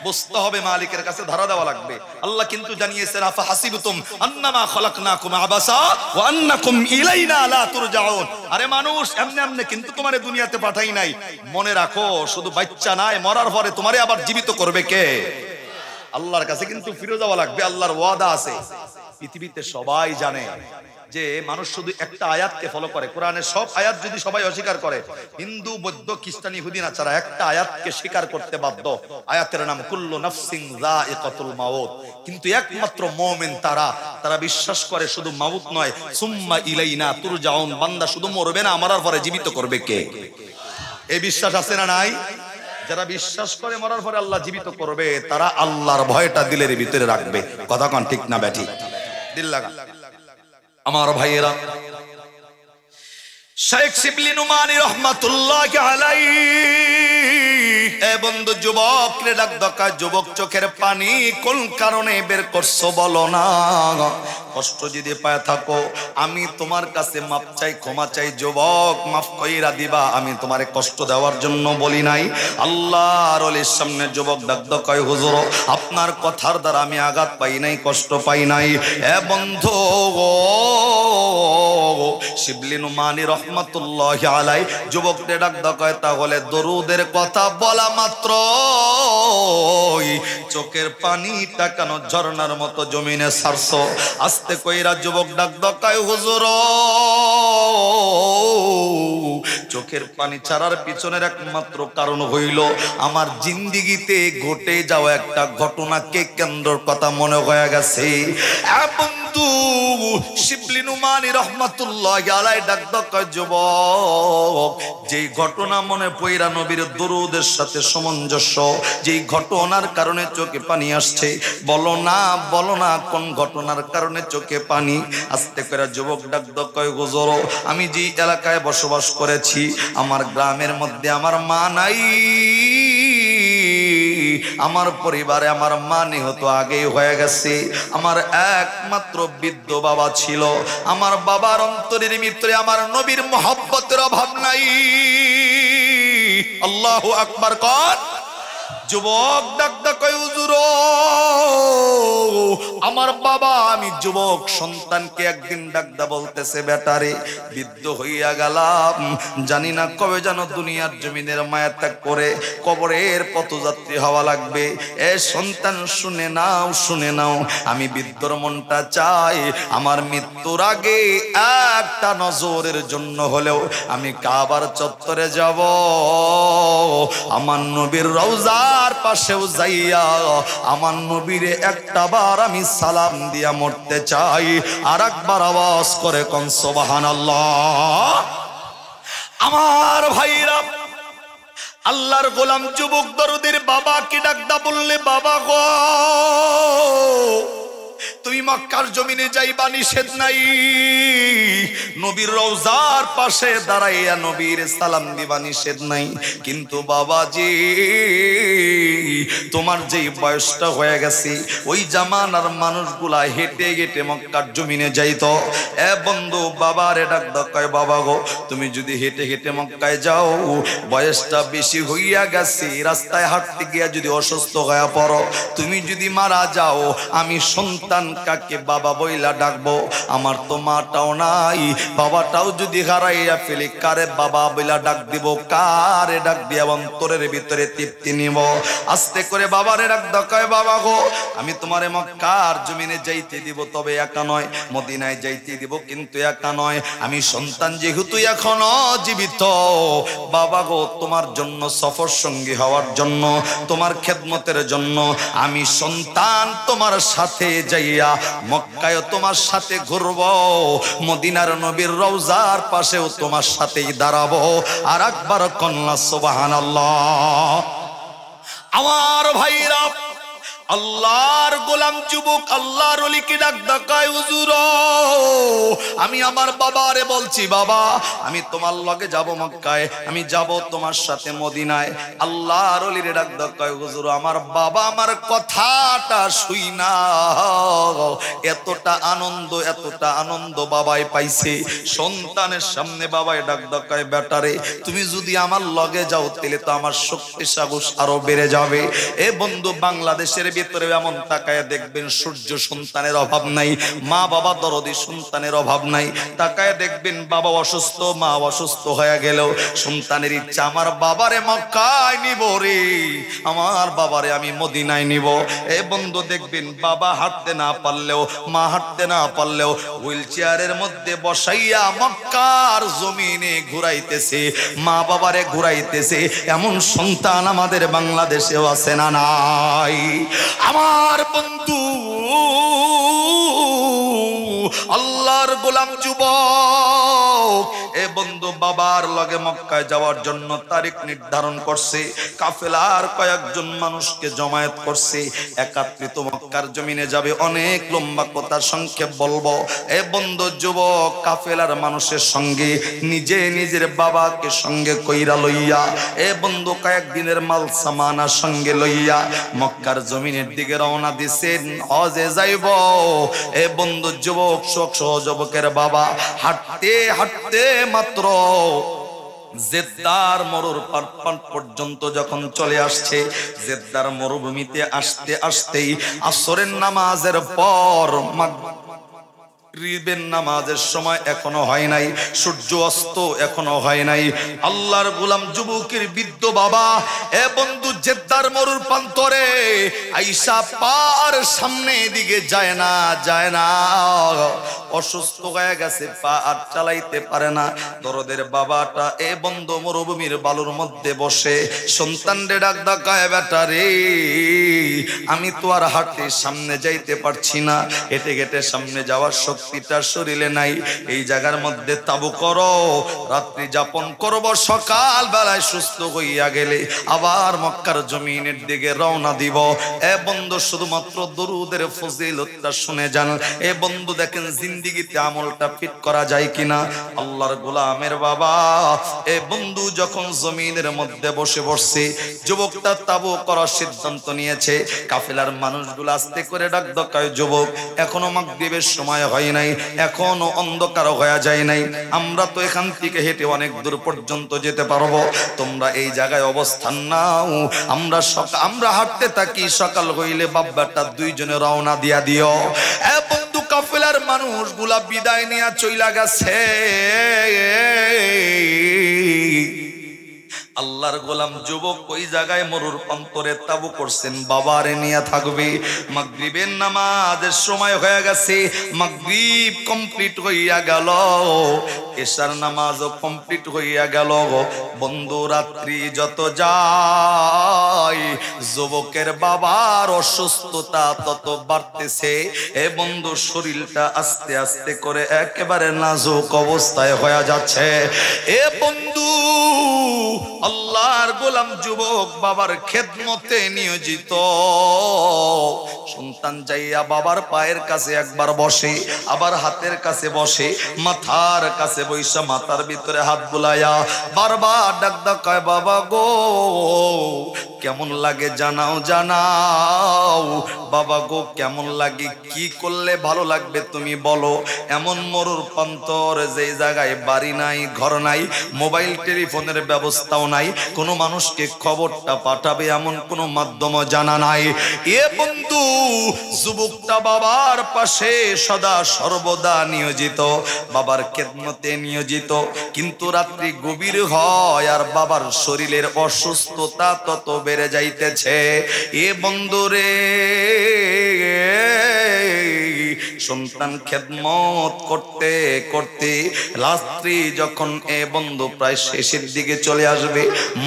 বুঝতে হবে, মালিকের কাছে ধারা দেওয়া লাগবে। আল্লাহ কিন্তু জানিয়েছেন আফা হাসিবতুম আন্নামা খলাকনাকুম আবাসা ওয়া আন্নাকুম ইলাইনা লা তুরজাউন। আরে মানুষ, এমনি এমনি কিন্তু তোমারে দুনিয়াতে পাঠাই নাই। মনে রাখো, শুধু বাচ্চা নাই, মরার পরে তোমারে আবার জীবিত করবে কে? আল্লাহর কাছে কিন্তু ফিরে যাওয়া লাগবে। আল্লাহর ওয়াদা আছে। পৃথিবীতে সবাই জানে যে মানুষ শুধু একটা আয়াতকে ফলো করে। কোরআনের সব আয়াত যদি সবাই অস্বীকার করে, হিন্দু বৌদ্ধ খ্রিস্টান ইহুদি নাছাড়া একটা আয়াতকে স্বীকার করতে বাধ্য। আয়াতের নাম কুল্লু নাফসিন যায়িকাতুল মাউত। কিন্তু একমাত্র মুমিন তারা বিশ্বাস করে শুধু মাউত নয়, সুম্মা ইলাইনা তুরজাউন। বান্দা শুধু মরবে না, মরার পরে জীবিত করবে কে? এই বিশ্বাস আছে না নাই? যারা বিশ্বাস করে মরার পরে আল্লাহ জীবিত করবে, তারা আল্লাহর ভয়টা দিলের ভিতরে রাখবে। কথা কোন ঠিক না ব্যাঠি? দিল লাগা আমার ভাইয়েরা, শেখ শিবলি নুমানী রহমাতুল্লাহি আলাইহি এ বন্ধু যুবক রে ডাক দকা, যুবক চোখের পানি কোন কারণে বের করছো বলো না। কষ্ট যদি পায় থাকো, আমি তোমার কাছে মাপ চাই, ক্ষমা চাই। যুবক মাফ কইরা দিবা, আমি তোমারে কষ্ট দেওয়ার জন্য বলি নাই। আল্লাহর ওলির সামনে যুবক ডাক দকায়, হুজুর আপনার কথার দ্বারা আমি আঘাত পাই নাই, কষ্ট পাই নাই। এ বন্ধু শিবলি নুমানী রহমাতুল্লাহি আলাইহি যুবককে ডাক দকায়, তাহলে দরুদের কথা বলা মাত্র চোখের পানি টাকানো ঝর্ণার মতো জমিনে ছাড়ছো। আস্তে কইরা যুবক ডাক দকায়, হুজুর চোখের পানি ছাড়ার পিছনের একমাত্র কারণ হইল আমার জিন্দিগিতে ঘটে যাওয়া একটা ঘটনাকে কেন্দ্রের কথা মনে হয়ে গেছে। বন্ধু শিবলি নুমানী রহমাতুল্লাহি আলাইহি ডাক দকায়, যুবক যেই ঘটনা মনে পইরা নবীর দরুদের সাথে সামঞ্জস্য, যেই ঘটনার কারণে চোখে পানি আসছে, বলো না কোন ঘটনার কারণে চোখে পানি? আস্তে করে যুবক ডাক দকায়, হুজুর আমি যে এলাকায় বসবাস করেছি, আমার গ্রামের মধ্যে আমার মা নাই, আমার পরিবারে আমার মা নিহত আগেই হয়ে গেছে। আমার একমাত্র বৃদ্ধ বাবা ছিল। আমার বাবার অন্তরের ভিতরে আমার নবীর মহব্বতের অভাব নাই। আল্লাহু আকবার কর। যুবক ডাক দকায়, হুজুর আমার বাবা, আমি যুবক সন্তানকে একদিন ডাকদা বলতেছে, বেটারে বৃদ্ধ হইয়া গেলাম, জানি না কবে যেন দুনিয়ার জমিনের মায়া ত্যাগ করে কবরের পথযাত্রী হওয়া লাগবে। এ সন্তান শুনে নাও, আমি বৃদ্ধর মনটা চাই আমার মৃত্যুর আগে একটা নজরের জন্য হলেও আমি কাবার চত্বরে যাব, আমার নবীর রওজার পাশেও যাইয়া আমার নবীরে একটা বার আমি সালাম দিয়া মরতে চাই। আর একবার আওয়াজ করে কোন সুবহানাল্লাহ। আমার ভাইরা, আল্লাহর গোলাম যুবক দরদের বাবাকে ডাকদা বললে, বাবা গো তুমি মক্কার জমিনে যাইবা, নিষেধ নাই। নবীর রওজার পাশে দাঁড়াইয়া নবীর সালাম দিবা, নিষেধ নাই। কিন্তু বাবাজি তোমার যেই বয়সটা হয়ে গেছে, ওই জামানার মানুষগুলা হেঁটে হেঁটে মক্কার জমিনে যাইতো। এ বন্ধু বাবারে ডাক দকায়, বাবা গো তুমি যদি হেঁটে হেঁটে মক্কায় যাও, বয়সটা বেশি হইয়া গেছে, রাস্তায় হাঁটতে গিয়া যদি অসুস্থ হয়ে পড়ো, তুমি যদি মারা যাও, আমি সন্তান কাকে বাবা বইলা ডাকবো? আমার তো মাটাও নাই, বাবাটাও যদি হারাইয়া ফেলি, কারে বাবা বইলা ডাক দিব? কারে ডাক দিয়া অন্তরের ভিতরে তৃপ্তি নিব? আস্তে করে বাবারে ডাক দকায়, বাবা গো আমি তোমারে মক্কার জমিনে যাইতে দিব, তবে একা নয়, মদিনায় যাইতে দিব, কিন্তু একা নয়। আমি সন্তান যেহেতু এখনো জীবিত, বাবা গো তোমার জন্য সফর সঙ্গী হওয়ার জন্য, তোমার খেদমতের জন্য আমি সন্তান তোমার সাথে যাইয়া মক্কায় তোমার সাথে ঘুরবো, মদিনার নবীর রওজার পাশেও তোমার সাথেই দাঁড়াবো। আর একবার কন্যা সুবহানাল্লাহ। আমার ভাইরা, আল্লাহর গোলাম যুবক আল্লাহর ওলিকে ডাক ডাকায়, হুজুর আমি আমার বাবারে বলছি, বাবা আমি তোমার লগে যাব মক্কায়, আমি যাব তোমার সাথে মদিনায়। আল্লাহর ওলিরে ডাক ডাকায়, হুজুর আমার বাবা আমার কথাটা শুই না, এতটা আনন্দ বাবাই পাইছে। সন্তানের সামনে বাবাই ডাক ডাকায়, বেটারে তুমি যদি আমার লগে যাও তাহলে তো আমার শক্তি সাহস আরো বেড়ে যাবে। এ বন্ধু, বাংলাদেশের ভিতরে এমন তাকায় দেখবেন সূর্য সন্তানের অভাব নাই, মা বাবা দরদি সন্তানের অভাব নাই। তাকায় দেখবেন বাবা অসুস্থ, মা অসুস্থ হয়ে গেল, সন্তানের ইচ্ছা আমার বাবারে মক্কায় নিব রে, আমার বাবারে আমি মদিনায় নিব। এ বন্ধু দেখবেন বাবা হাঁটতে না পারলেও, মা হাঁটতে না পারলেও হুইল চেয়ারের মধ্যে বসাইয়া মক্কার জমিনে ঘুরাইতেছে, মা বাবারে ঘুরাইতেছে। এমন সন্তান আমাদের বাংলাদেশেও আছে না নাই? আমার বন্ধু আল্লাহর গোলাম যুবক, এ বন্ধু বাবার লগে মক্কায় যাওয়ার জন্য তারিখ নির্ধারণ করছে, কাফেলার কয়েকজন মানুষকে জমায়েত করছে, একাত্রিত মক্কার জমিনে যাবে। অনেক লম্বা কথা সংক্ষেপ বলবো। এ বন্ধু যুবক কাফেলার মানুষের সঙ্গে নিজে নিজের বাবাকে সঙ্গে কইরা লইয়া, এ বন্ধু কয়েকদিনের মাল সামানা সঙ্গে লইয়া মক্কার জমিনের দিকে রওনা দিছেন, হজে যাইব। এ বন্ধু যুবক যুবকের বাবা হাঁটতে হাঁটতে মাত্র জেদ্দার মরুর পার পর্যন্ত যখন চলে আসছে, জেদ্দার মরুভূমিতে আসতে আসতেই আসরের নামাজের পর মাগরিবের নামাজের সময় এখনো হয় নাই, সূর্য অস্ত এখনো হয় নাই। আল্লাহর গোলাম যুবকের বৃদ্ধ বাবা এ বন্ধু জেদ্দার মরুর প্রান্তরে আইসা পার সামনে দিকে যায় না, অসুস্থ হয়ে গেছে, পা আর চালাইতে পারে না। দরদের বাবাটা এ বন্ধু মরুভূমির বালুর মধ্যে বসে সন্তানরে ডাক ডাকায়, বেটা রে আমি তো আর হাঁটতে সামনে যাইতে পারছি না, হেঁটে হেঁটে সামনে যাওয়ার শক্তিটা শরীরে নাই, এই জায়গার মধ্যে তাবু করো, রাত্রি যাপন করব, সকাল বেলায় সুস্থ হইয়া গেলে আবার মক্কার জমিনের দিকে রওনা দিব। এ বন্ধু শুধুমাত্র দরুদের ফজিলতটা শুনে যান। এ বন্ধু দেখেন জিন্দেগিতে আমলটা ফিট করা যায় কিনা। আল্লাহর গোলামের বাবা এ বন্ধু যখন জমিনের মধ্যে বসে বসছে, যুবকটা তাবু করার সিদ্ধান্ত নিয়েছে। কাফেলার মানুষগুলো আস্তে করে ডাক ডাকায়, যুবক এখনো মাগরিবের সময় হয় নাই, এখনো অন্ধকার হয়ে যায় নাই, আমরা তো এখান থেকে হেঁটে অনেক দূর পর্যন্ত যেতে পারবো, তোমরা এই জায়গায় অবস্থান নাও, আমরা হাঁটতে থাকি, সকাল হইলে বাব্বাটা দুইজনে রওনা দিয়া দিও। এ বন্ধু কাফেলার মানুষগুলা বিদায় নিয়ে চইলা গেছে। আল্লাহর গোলাম যুবক ওই জায়গায় মরুর প্রান্তরে তাবু করছেন, বাবারে নিয়ে থাকবে। মাগরিবের নামাজের সময় হয়ে গেছে, মাগরিব কমপ্লিট হইয়া গেল, এশার নামাজও কমপ্লিট হইয়া গেল। বন্ধু রাত্রি যত যায় যুবকের বাবার অসুস্থতা তত বাড়তেছে। এ বন্ধু শরীরটা আস্তে আস্তে করে একেবারে নাজুক অবস্থায় হয়ে যাচ্ছে। এ বন্ধু আল্লাহর গোলাম যুবক বাবার খেদমতে নিয়োজিত। সন্তান যাইয়া বাবার পায়ের কাছে একবার বসে, আবার হাতের কাছে বসে, মাথার কাছে বৈশা মাথার ভিতরে হাত বুলাইয়া বারবার ডাক ডাকায়, বাবা গো কেমন লাগে জানাও জানাও, বাবা গো কেমন লাগে, কি করলে ভালো লাগবে তুমি বলো। এমন মরুর প্রান্তর যে জায়গায় বাড়ি নাই, ঘর নাই, মোবাইল টেলিফোনের ব্যবস্থাও নাই, কোনো মানুষকে খবরটা পাঠাবে এমন কোনো মাধ্যম জানা নাই। এ বন্ধু যুবকটা বাবার পাশে সদা সর্বদা নিয়োজিত, বাবার খেদমতে নিয়োজিত, কিন্তু রাত্রি গভীর হয় আর বাবার শরীরের অসুস্থতা তত বেড়ে যাইতেছে। এ বন্ধুরে সন্তান খেদমত করতে করতে রাত্রি যখন এ বন্ধু প্রায় শেষের দিকে চলে আসবে,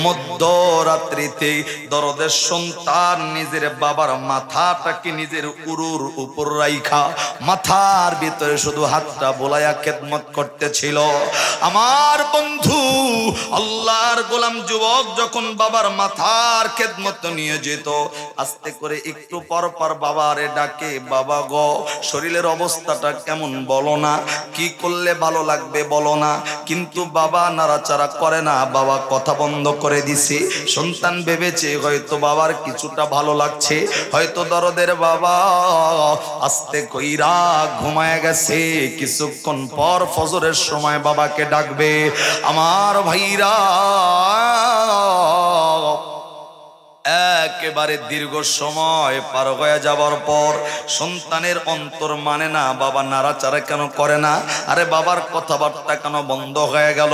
মধ্যরাত্রিতে দরদের সন্তান নিজের বাবার মাথাটাকে নিজের উরুর উপর রাইখা মাথার ভিতরে শুধু হাতটা বোলাইয়া খেদমত করতেছিল। আমার বন্ধু আল্লাহর গোলাম যুবক যখন বাবার মাথার খেদমত নিয়ে যেত, আস্তে করে একটু পর পর বাবারে ডাকে, বাবা গো শরীরের অবস্থাটা কেমন বলো না, কি করলে ভালো লাগবে বলো না। কিন্তু বাবা নাড়াচাড়া করে না, বাবা কথা বন্ধ করে দিছে। সন্তান ভেবেছে হয়তো বাবার কিছুটা ভালো লাগছে, হয়তো দরদের বাবা আস্তে কইরা ঘুমায় গেছে। কিছুক্ষণ পর ফজরের সময় বাবাকে ডাকবে। আমার ভাইরা, একেবারে দীর্ঘ সময় পার হয়ে যাবার পর সন্তানের অন্তর মানে না, বাবা নাড়াচাড়া কেন করে না, আরে বাবার কথাবার্তা কেন বন্ধ হয়ে গেল।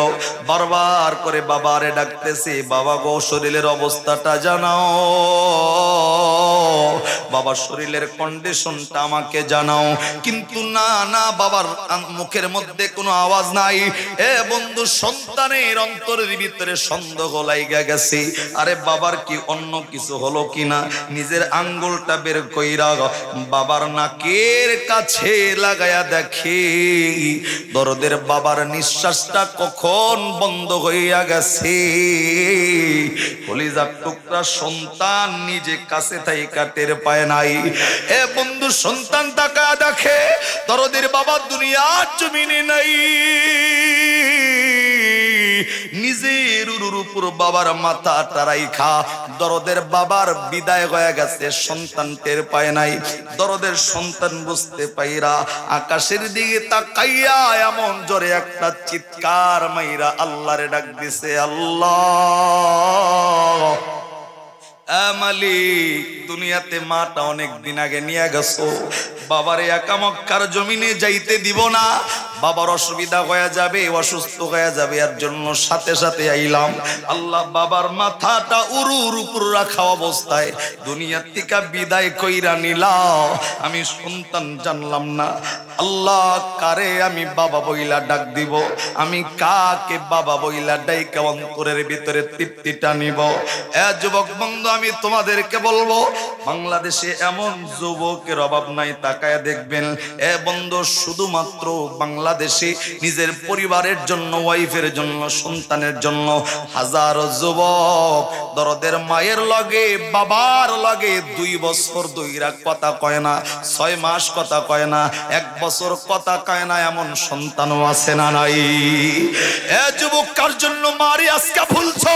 বারবার করে বাবারে ডাকতেছে, বাবা গো শরীরের অবস্থাটা জানাও, বাবার শরীরের কন্ডিশনটা আমাকে জানাও। কিন্তু না না, বাবার মুখের মধ্যে কোনো আওয়াজ নাই। এ বন্ধু, সন্তানের অন্তরের ভিতরে সন্দেহ লাইগা গেছে, আরে বাবার কি অন্য কিছু হলো কিনা। নিজের আঙ্গুলটা বের কইরা বাবার নাকের কাছে লাগায়া দেখে, দরদের বাবার নিঃশ্বাসটা কখন বন্ধ হইয়া গেছে। কলিজার টুকরা সন্তান নিজে কাছে থাইকা টের পায় নাই। এ বন্ধু, সন্তান তাকায়া দেখে দরদের বাবা দুনিয়ার জমিনে নাই। নিজের উপর বাবার মাথাটা রাইখা দরদের বাবার বিদায় হয়ে গেছে, সন্তান টের পায় নাই। দরদের সন্তান বুঝতে পাইরা আকাশের দিকে তাকাইয়া এমন জোরে একটা চিৎকার মাইরা আল্লাহরে ডাক দিছে, আল্লাহ মালিক, দুনিয়াতে মাটা অনেক দিন আগে নিয়ে গেছো, বাবারে একা মক্কার জমিনে যাইতে দিব না, বাবার অসুবিধা হয়ে যাবে, অসুস্থ হয়ে যাবে, এর জন্য সাথে সাথে আইলাম। আল্লাহ বাবার মাথাটা উরুর উপর রাখা অবস্থায় দুনিয়া থেকে বিদায় কইরা নিলাম। আমি সন্তান জানলাম না আল্লাহ কারে আমি বাবা বইলা ডাক দিব, আমি কাকে বাবা বইলা ডাইকা অন্তরের ভিতরে তৃপ্তিটা নিব। এ যুবক বন্ধু, আমি তোমাদেরকে বলবো, বাংলাদেশে এমন যুবকের অভাব নাই, তাকায় দেখবেন। এ বন্ধু, শুধুমাত্র বাংলাদেশে নিজের পরিবারের জন্য, ওয়াইফের জন্য, সন্তানের জন্য হাজারো যুবক দরদের মায়ের লগে বাবার লগে 2 বছর 2 রাত কথা কয় না, 6 মাস কথা কয় না, 1 বছর কথা কয় না, এমন সন্তানও আছে না নাই? এ যুবক, কার জন্য মারি আজকে ভুলছো,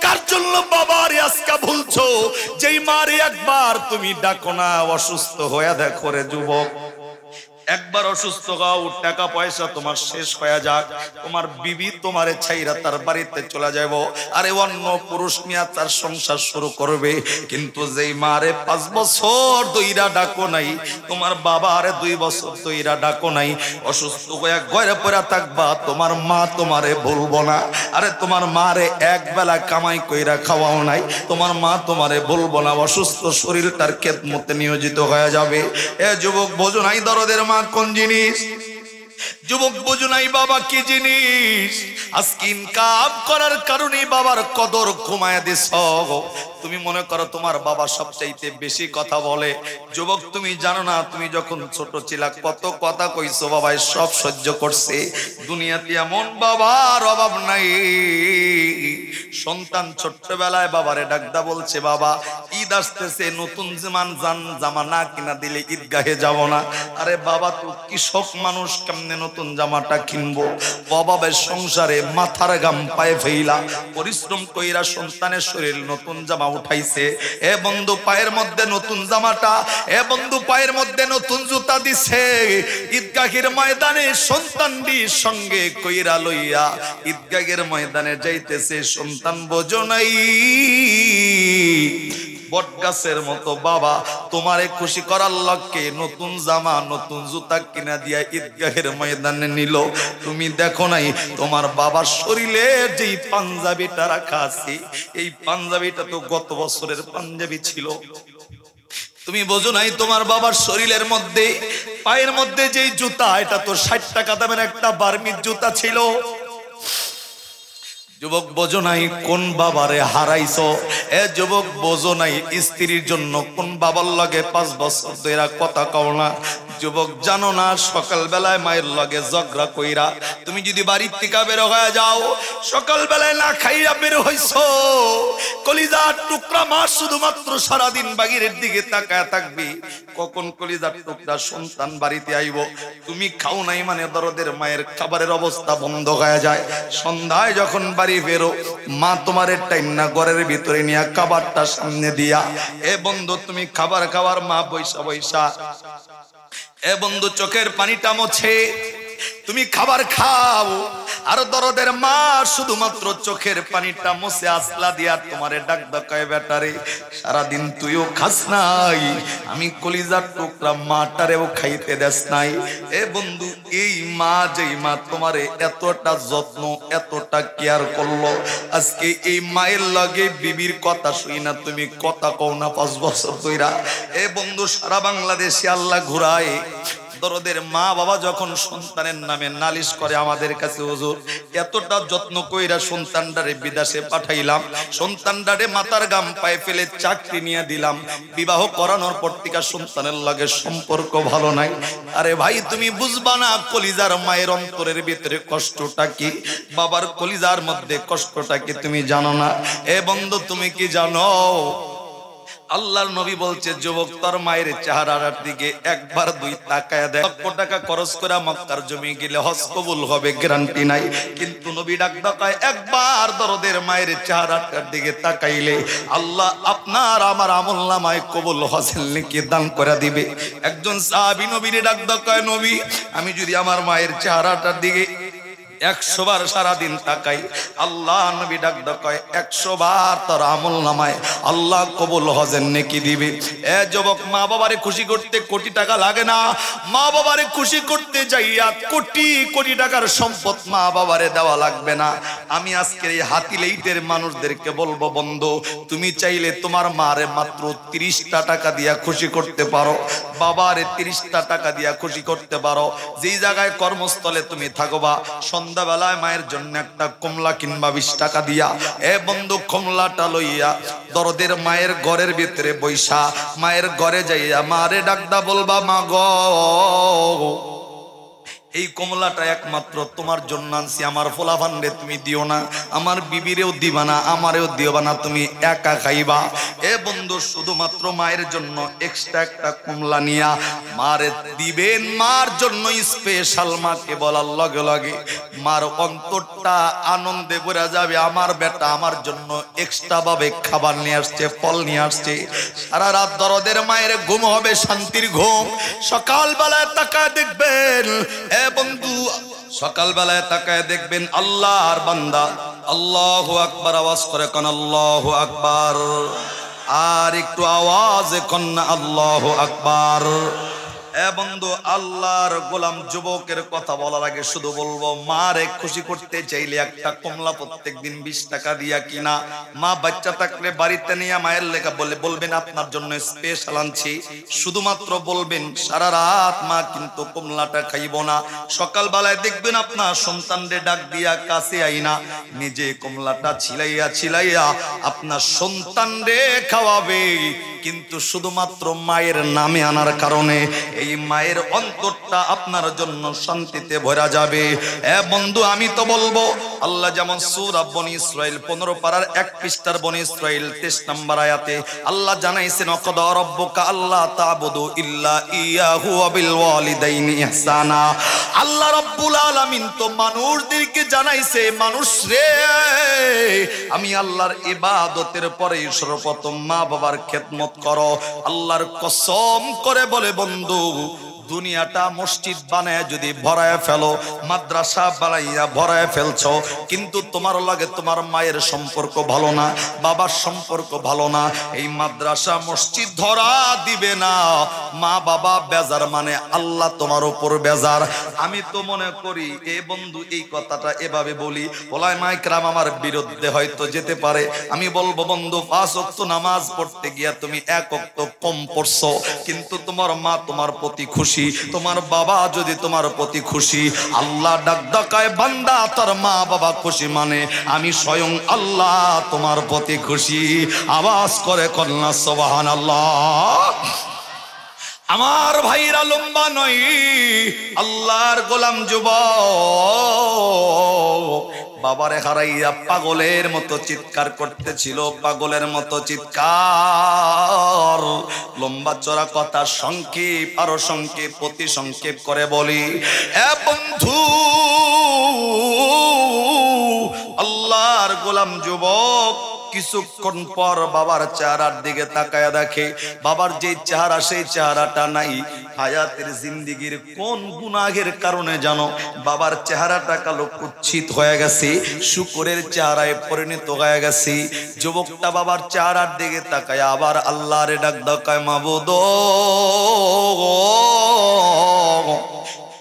কার জন্য বাবারে আজকে ভুলছো? যেই মারি একবার তুমি ডাকো না, অসুস্থ হয়ে দেখো রে যুবক, একবার অসুস্থ হও, টাকা পয়সা তোমার শেষ হয়ে যাক, তোমার বিবি তোমারে ছাইরা তার বাড়িতে চলে যাব, আরে অন্য পুরুষ নিয়ে তার সংসার শুরু করবে। কিন্তু যেই মারে 5 বছর দইরা ডাকো নাই, তোমার বাবা আরে 2 বছর দইরা ডাকো নাই, অসুস্থ হয়ে ঘরে পড়ে থাকবা, তোমার মা তোমারে বলবো না। আরে তোমার মারে এক বেলা কামাই কইরা খাওয়াও নাই, তোমার মা তোমারে বলবো না, অসুস্থ শরীরটার খেদমতে নিয়োজিত হয়ে যাবে। এ যুবক, বোঝো নাই দরদের মা কোন জিনিস? যুবক, বোঝো নাই বাবা কি জিনিস? আজকে ইনকাম করার কারণে বাবার কদর কমায় দিছ। তুমি মনে করো তোমার বাবা সবচাইতে বেশি কথা বলে। যুবক, তুমি জানো না, তুমি যখন ছোট ছিলা কত কথা কইছো, বাবাই সব সহ্য করছে। দুনিয়াতে এমন বাবার অভাব নাই। সন্তান ছোট্টবেলায় বাবারে ডাকদা বলছে, বাবা ঈদ আসতেছে, নতুন জামা না কিনা দিলে ঈদগাহে যাব না। আরে বাবা, তো কৃষক মানুষ, কেমনে নতুন জামাটা কিনবো? বাবার সংসারে মাথার গাম পায়ে ফেইলা পরিশ্রম কইরা সন্তানের শরীর নতুন জামা উঠাইছে। এ বন্ধু, পায়ের মধ্যে নতুন জামাটা, এ বন্ধু পায়ের মধ্যে নতুন জুতা দিছে। ঈদগাহের ময়দানে সন্তানটির সঙ্গে কইরা লইয়া ঈদগাহের ময়দানে যাইতেছে। সন্তান বোঝো নাই, বটগাছের মতো বাবা তোমারে খুশি করার লক্ষ্যে নতুন জামা নতুন জুতা কিনা দিয়া ঈদগাহের ময়দানে নিল। তুমি দেখো নাই তোমার বাবার শরীরে যেই পাঞ্জাবিটা রাখা আছে, এই পাঞ্জাবিটা তো গত বছরের পাঞ্জাবি ছিল। তুমি বোঝো নাই তোমার বাবার শরীরের মধ্যে পায়ের মধ্যে যেই জুতা, এটা তো 60 টাকা দামের একটা বার্মির জুতা ছিল। যুবক, বোঝো নাই কোন বাবারে হারাইছো? এ যুবক, বোঝো নাই স্ত্রীর জন্য কোন বাবার লগে 5 বছর ধরে কথা কও না? যুবক জানো না সকাল বেলায় মায়ের লগে ঝগড়া কইরা তুমি যদি বাড়ির থেকে বের হয়ে যাও, সকাল বেলায় না খাইয়া বের হইছো, কলিজার টুকরা মা শুধুমাত্র সারাদিন বাগিরের দিকে তাকায় থাকবি কখন কলিজার টুকরা সন্তান বাড়িতে আইব। তুমি খাও নাই মানে দরদের মায়ের খাবারের অবস্থা বন্ধ হয়ে যায়। সন্ধ্যায় যখন বাড়ি ফেরো, মা তোমার টাইম না ঘরের ভিতরে নিয়ে খাবারটা সামনে দিয়া, এ বন্ধু তুমি খাবার খাওয়ার মা বৈশা বৈশা, এ বন্ধু চোখের পানিটা মোছে, তুমি খাবার খাও আর দরদের মা শুধুমাত্র চোখের পানিটা মুছে আসলা দিয়া তোমারে ডাক ডাকায়, বেটারে সারাদিন তুইও খাস নাই, আমি কলিজার টুকরা মাটারেও খাইতে দেস নাই। এ বন্ধু এই মা, যেই মা তোমারে এতটা যত্ন এতটা কেয়ার করলো, আজকে এই মায়ের লগে বিবির কথা শুই না তুমি কথা কও না 5 বছর ধইরা। এ বন্ধু সারা বাংলাদেশে আল্লাহ ঘুরায়, দরদের মা বাবা যখন সন্তানের নামে নালিশ করে আমাদের কাছে, হুজুর এতটা যত্ন কইরা সন্তানটারে বিদেশে পাঠাইলাম, সন্তানটারে মাথার গাম পায়ে ফেলে চাকরি নিয়ে দিলাম, বিবাহ করানোর পর থেকে সন্তানের লগে সম্পর্ক ভালো নাই। আরে ভাই তুমি বুঝবা না কলিজার মায়ের অন্তরের ভিতরে কষ্টটা কি, বাবার কলিজার মধ্যে কষ্টটা কি তুমি জানো না। এ বন্ধু তুমি কি জানো আল্লাহর নবী বলছে, যুবক তোর মায়ের চেহারার দিকে একবার 2 তাকায় দেখ, লক্ষ টাকা খরচ করে মক্কার জমি গেলে হজ কবুল হবে গ্যারান্টি নাই, কিন্তু নবী ডাক ডাকায় একবার দরদের মায়ের চেহারাটার দিকে তাকাইলে আল্লাহ আপনার আমার আমলনামায় কবুল হজের নেকি দান করে দিবে। একজন সাহাবী নবীর ডাক ডাকায়, নবী আমি যদি আমার মায়ের চেহারাটার দিকে 100 বার সারাদিন তাকাই, আল্লাহ নবী ডাক ডাকায় 100 বার তার আমলনামায় আল্লাহ কবুল হজের নেকি দিবে। এ যুবক, মা বাবারে খুশি করতে কোটি টাকা লাগে না, মা বাবারে খুশি করতে যাইয়া কোটি কোটি টাকার সম্পদ মা বাবারে দেওয়া লাগবে না। আমি আজকে এই হাতিলেইটের মানুষদেরকে বলবো, বন্ধু তুমি চাইলে তোমার মারে মাত্র 30টা টাকা দিয়া খুশি করতে পারো, বাবারে 30টা টাকা দিয়া খুশি করতে পারো। যেই জায়গায় কর্মস্থলে তুমি থাকবা, সন্ধ্যাবেলায় মায়ের জন্য একটা কমলা কিনবা 20 টাকা দিয়া, এ বন্ধু কমলাটা লইয়া দরদের মায়ের ঘরের ভিতরে বৈশা মায়ের ঘরে যাইয়া মারে ডাকদা বলবা, মা গো এই কমলাটা একমাত্র তোমার জন্য আনছি, আমার ফোলাফান্ডে তুমি দিও না, আমার বিবিরেও দিবা না, আমারেও দিবা না, তুমি একা খাইবা। এ বন্ধু শুধুমাত্র মায়ের জন্য এক্সট্রা একটা কমলা নিয়া মারে দিবেন, মার জন্য স্পেশাল, মাকে বলার লগে লগে মার অন্তরটা আনন্দে ভরে যাবে, আমার বেটা আমার জন্য এক্সট্রা ভাবে খাবার নিয়ে আসছে, ফল নিয়ে আসছে। সারা রাত দরদের মায়ের ঘুম হবে শান্তির ঘুম। সকাল বেলায় তাকায় দেখবেন, বন্ধু সকাল বেলায় তাকায় দেখবেন আল্লাহর বান্দা আল্লাহু আকবার আওয়াজ করে কোন আল্লাহু আকবার, আর একটু আওয়াজে কোন আল্লাহু আকবার। এ বন্ধু আল্লাহর গোলাম যুবকের কথা বলার আগে শুধু বলবো, মারে খুশি করতে চাইলে একটা কমলা প্রত্যেকদিন 20 টাকা দিয়া কিনা, মা বাচ্চা থাকলে বাড়িতে নিয়ে মায়ের লেখা বলবেন আপনার জন্য স্পেশাল আনছি, শুধুমাত্র বলবেন সারা রাত মা কিন্তু কমলাটা খাইব না। সকাল বেলায় দেখবেন আপনার সন্তানরে ডাক দিয়া কাছে আইনা নিজে কমলাটা ছিলাইয়া ছিলাইয়া আপনার সন্তানরে খাওয়াবে, কিন্তু শুধুমাত্র মায়ের নামে আনার কারণে এই মায়ের অন্তরটা আপনার জন্য শান্তিতে ভরা যাবে। এ বন্ধু আমি তো বলবো, আল্লাহ যেমন সূরা বনী ইসরাইল 15 পারার 1 পৃষ্ঠার বনী ইসরাইল 23 নম্বর আয়াতে আল্লাহ জানাইছেন, ওয়াকাদা রাব্বুকা আল্লা তা'বুদু ইল্লা ইয়াহু ওয়া বিল ওয়ালিদাইনি ইহসানা। আল্লাহ রাব্বুল আলামিন তো মানুষদেরকে জানাইছে, মানুষ রে আমি আল্লাহর ইবাদতের পরে সর্বপ্রথম মা বাবার খেদমত করো। আল্লাহর কসম করে বলে, বন্ধু দুনিয়াটা মসজিদ বানায় যদি ভরায় ফেলো, মাদ্রাসা বানাইয়া ভরায় ফেলছো, কিন্তু তোমার লাগে তোমার মায়ের সম্পর্ক ভালো না, বাবার সম্পর্ক ভালো না, এই মাদ্রাসা মসজিদ ধরা দিবে না। মা বাবা বেজার মানে আল্লাহ তোমার উপর বেজার। আমি তো মনে করি এ বন্ধু এই কথাটা এভাবে বলি, ওলামায়ে কেরাম আমার বিরুদ্ধে হয়তো যেতে পারে, আমি বলবো বন্ধু 5 ওয়াক্ত নামাজ পড়তে গিয়া তুমি 1 ওয়াক্ত কম পড়ছো, কিন্তু তোমার মা তোমার প্রতি খুশি, তোমার বাবা যদি তোমার প্রতি খুশি, আল্লাহ ডাক ডাকায় বান্দা তোর মা বাবা খুশি মানে আমি স্বয়ং আল্লাহ তোমার প্রতি খুশি। আওয়াজ করে কন্যা সুবহানাল্লাহ। আমার ভাইরা লম্বা নয়, আল্লাহর গোলাম যুবক বাবারে হারাইয়া পাগলের মতো চিৎকার করতেছিল, পাগলের মতো চিৎকার। লম্বা চড়া কথা সংক্ষেপ আরো সংক্ষেপ অতি সংক্ষেপ করে বলি, এ বন্ধু আল্লাহর গোলাম যুবক কিছুক্ষণ পর বাবার চেহারার দিকে তাকায়া দেখে বাবার যে চেহারা সেই চেহারাটা নাই। হায়াতের জিন্দিগির কোন গুনাহের কারণে জানো বাবার চেহারাটা কালো কুৎসিত হয়ে গেছে, শুকরের চেহারায় পরিণত হয়ে গেছে। যুবকটা বাবার চেহারার দিকে তাকায় আবার আল্লাহর ডাক দেয়, মাবুদ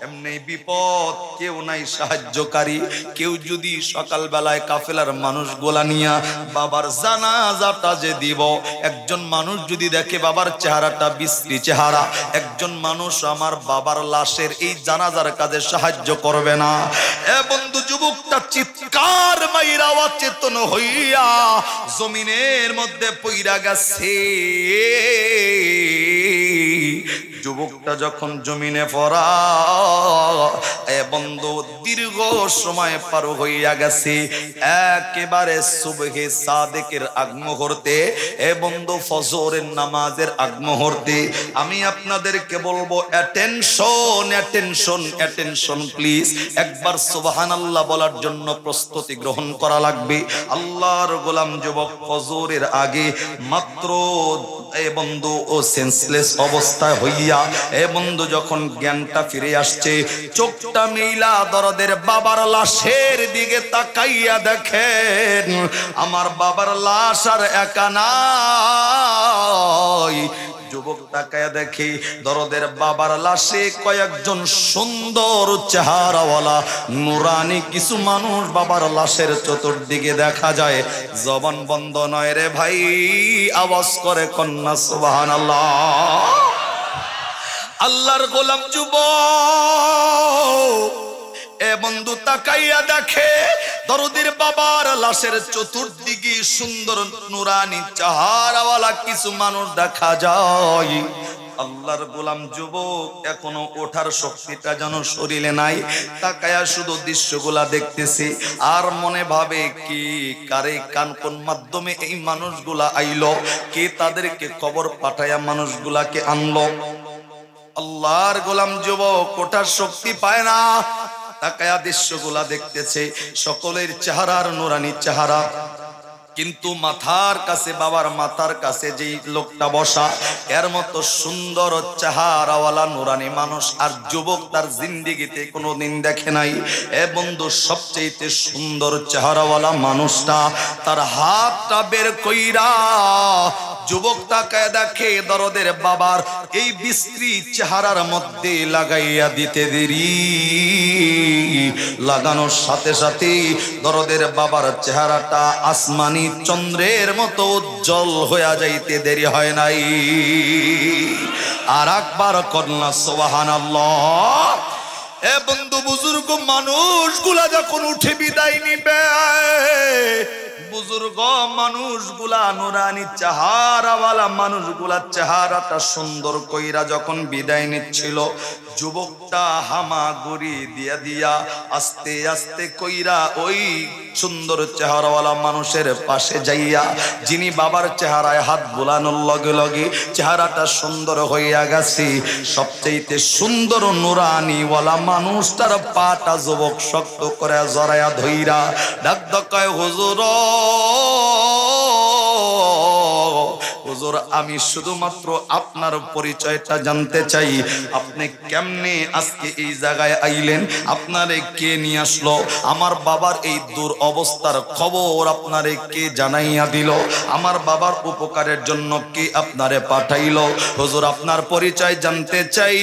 এমনি বিপদ, কেউ নাই সাহায্যকারী। কেউ যদি সকাল বেলায় কাফেলার মানুষগুলা নিয়া বাবার জানাজাটা যে দিব, একজন মানুষ যদি দেখে বাবার চেহারাটা বিশ্রী চেহারা, একজন মানুষ আমার বাবার লাশের এই জানাজার কাজে সাহায্য করবে না। এ বন্ধু যুবকটা চিৎকার মাইরা অচেতন হইয়া জমিনের মধ্যে পইরা গেছে। যুবকটা যখন জমিনে পড়া, এ বন্ধু দীর্ঘ সময় পার হইয়া গেছে, একেবারে সুবহে সাদেকের আগ মুহূর্তে, এ বন্ধু ফজরের নামাজের আগ মুহূর্তে। আমি আপনাদেরকে বলবো অ্যাটেনশন অ্যাটেনশন অ্যাটেনশন প্লিজ, একবার সুবহানাল্লাহ বলার জন্য প্রস্তুতি গ্রহণ করা লাগবে। আল্লাহর গোলাম যুবক ফজরের আগে মাত্র এ বন্ধু ও সেন্সলেস অবস্থায় হইয়া, এ বন্ধু যখন জ্ঞানটা ফিরে আসছে, চোখটা মিলা দরদের বাবার লাশের দিকে তাকাইয়া দেখেন আমার বাবার লাশ আর একা নাই। যুবক তাকায়া দেখি দরদের বাবার লাশে কয়েকজন সুন্দর চেহারাওয়ালা নুরানি কিছু মানুষ বাবার লাশের চতুর্দিকে দেখা যায়। জবান বন্ধ নয় রে ভাই, আওয়াজ করে কন্যা সুবহানাল্লাহ। আল্লাহর গোলাম যুবক এ বন্ধু তাকাইয়া দেখে দরদের বাবার লাশের চতুর্দিকে সুন্দর নুরানি চেহারাওয়ালা কিছু মানুষ দেখা যায়। আল্লাহর গোলাম যুবক এখনো ওঠার শক্তিটা যেন শরীরে নাই, তাকায়া শুধু দৃশ্যগুলা দেখতেছি আর মনে ভাবে কি কারে কোন মাধ্যমে এই মানুষগুলা আইলো, কে তাদেরকে খবর পাঠায়া মানুষগুলাকে আনলো। আল্লাহর গোলাম যুবক ওঠার শক্তি পায় না, তাকায়া দৃশ্যগুলা দেখতেছে, সকলের চেহারার নুরানি চেহারা, কিন্তু মাথার কাছে বাবার মাথার কাছে যেই লোকটা বসা, এর মতো সুন্দর চেহারাওয়ালা নুরানি মানুষ আর যুবক তার জিন্দেগিতে কোনোদিন দেখে নাই। এ বন্ধু সবচেয়ে সুন্দর চেহারাওয়ালা মানুষটা তার হাতটা বের কইরা যুবক তাকায় দেখে দরদের বাবার এই বিশ্রী চেহারার মধ্যে লাগাইয়া দিতে দেরি, লাগানোর সাথে সাথে দরদের বাবার চেহারাটা আসমানি চন্দ্রের মতো উজ্জ্বল হইয়া যাইতে দেরি হয় নাই। আর একবার কন্যা সুবহানাল্লাহ। এ বন্ধু বুজুর্গ মানুষগুলা যখন উঠে বিদায় নিবে, বুজুর্গ মানুষগুলা নুরানি চেহারাওয়ালা মানুষগুলা চেহারাটা সুন্দর কইরা যখন বিদায় নিচ্ছিল, যুবকটা হামাগুড়ি দিয়া দিয়া আস্তে আস্তে কইরা ওই সুন্দর চেহারাওয়ালা মানুষের পাশে যাইয়া, যিনি বাবার চেহারায় হাত বুলানোর লগে লগে চেহারাটা সুন্দর হইয়া গেছে, সবচেয়ে সুন্দর নুরানিওয়ালা মানুষটার পাটা যুবক শক্ত করে জড়াইয়া ধইরা ডাক দকায়, হুজুর হুজুর আমি শুধুমাত্র আপনার পরিচয়টা জানতে চাই, আপনি কেমনে আজকে এই জায়গায় আইলেন, আপনারে কে নিয়ে আসলো, আমার বাবার এই দূর অবস্থার খবর আপনারে কে জানাইয়া দিল, আমার বাবার উপকারের জন্য কে আপনারে পাঠাইলো, হুজুর আপনার পরিচয় জানতে চাই,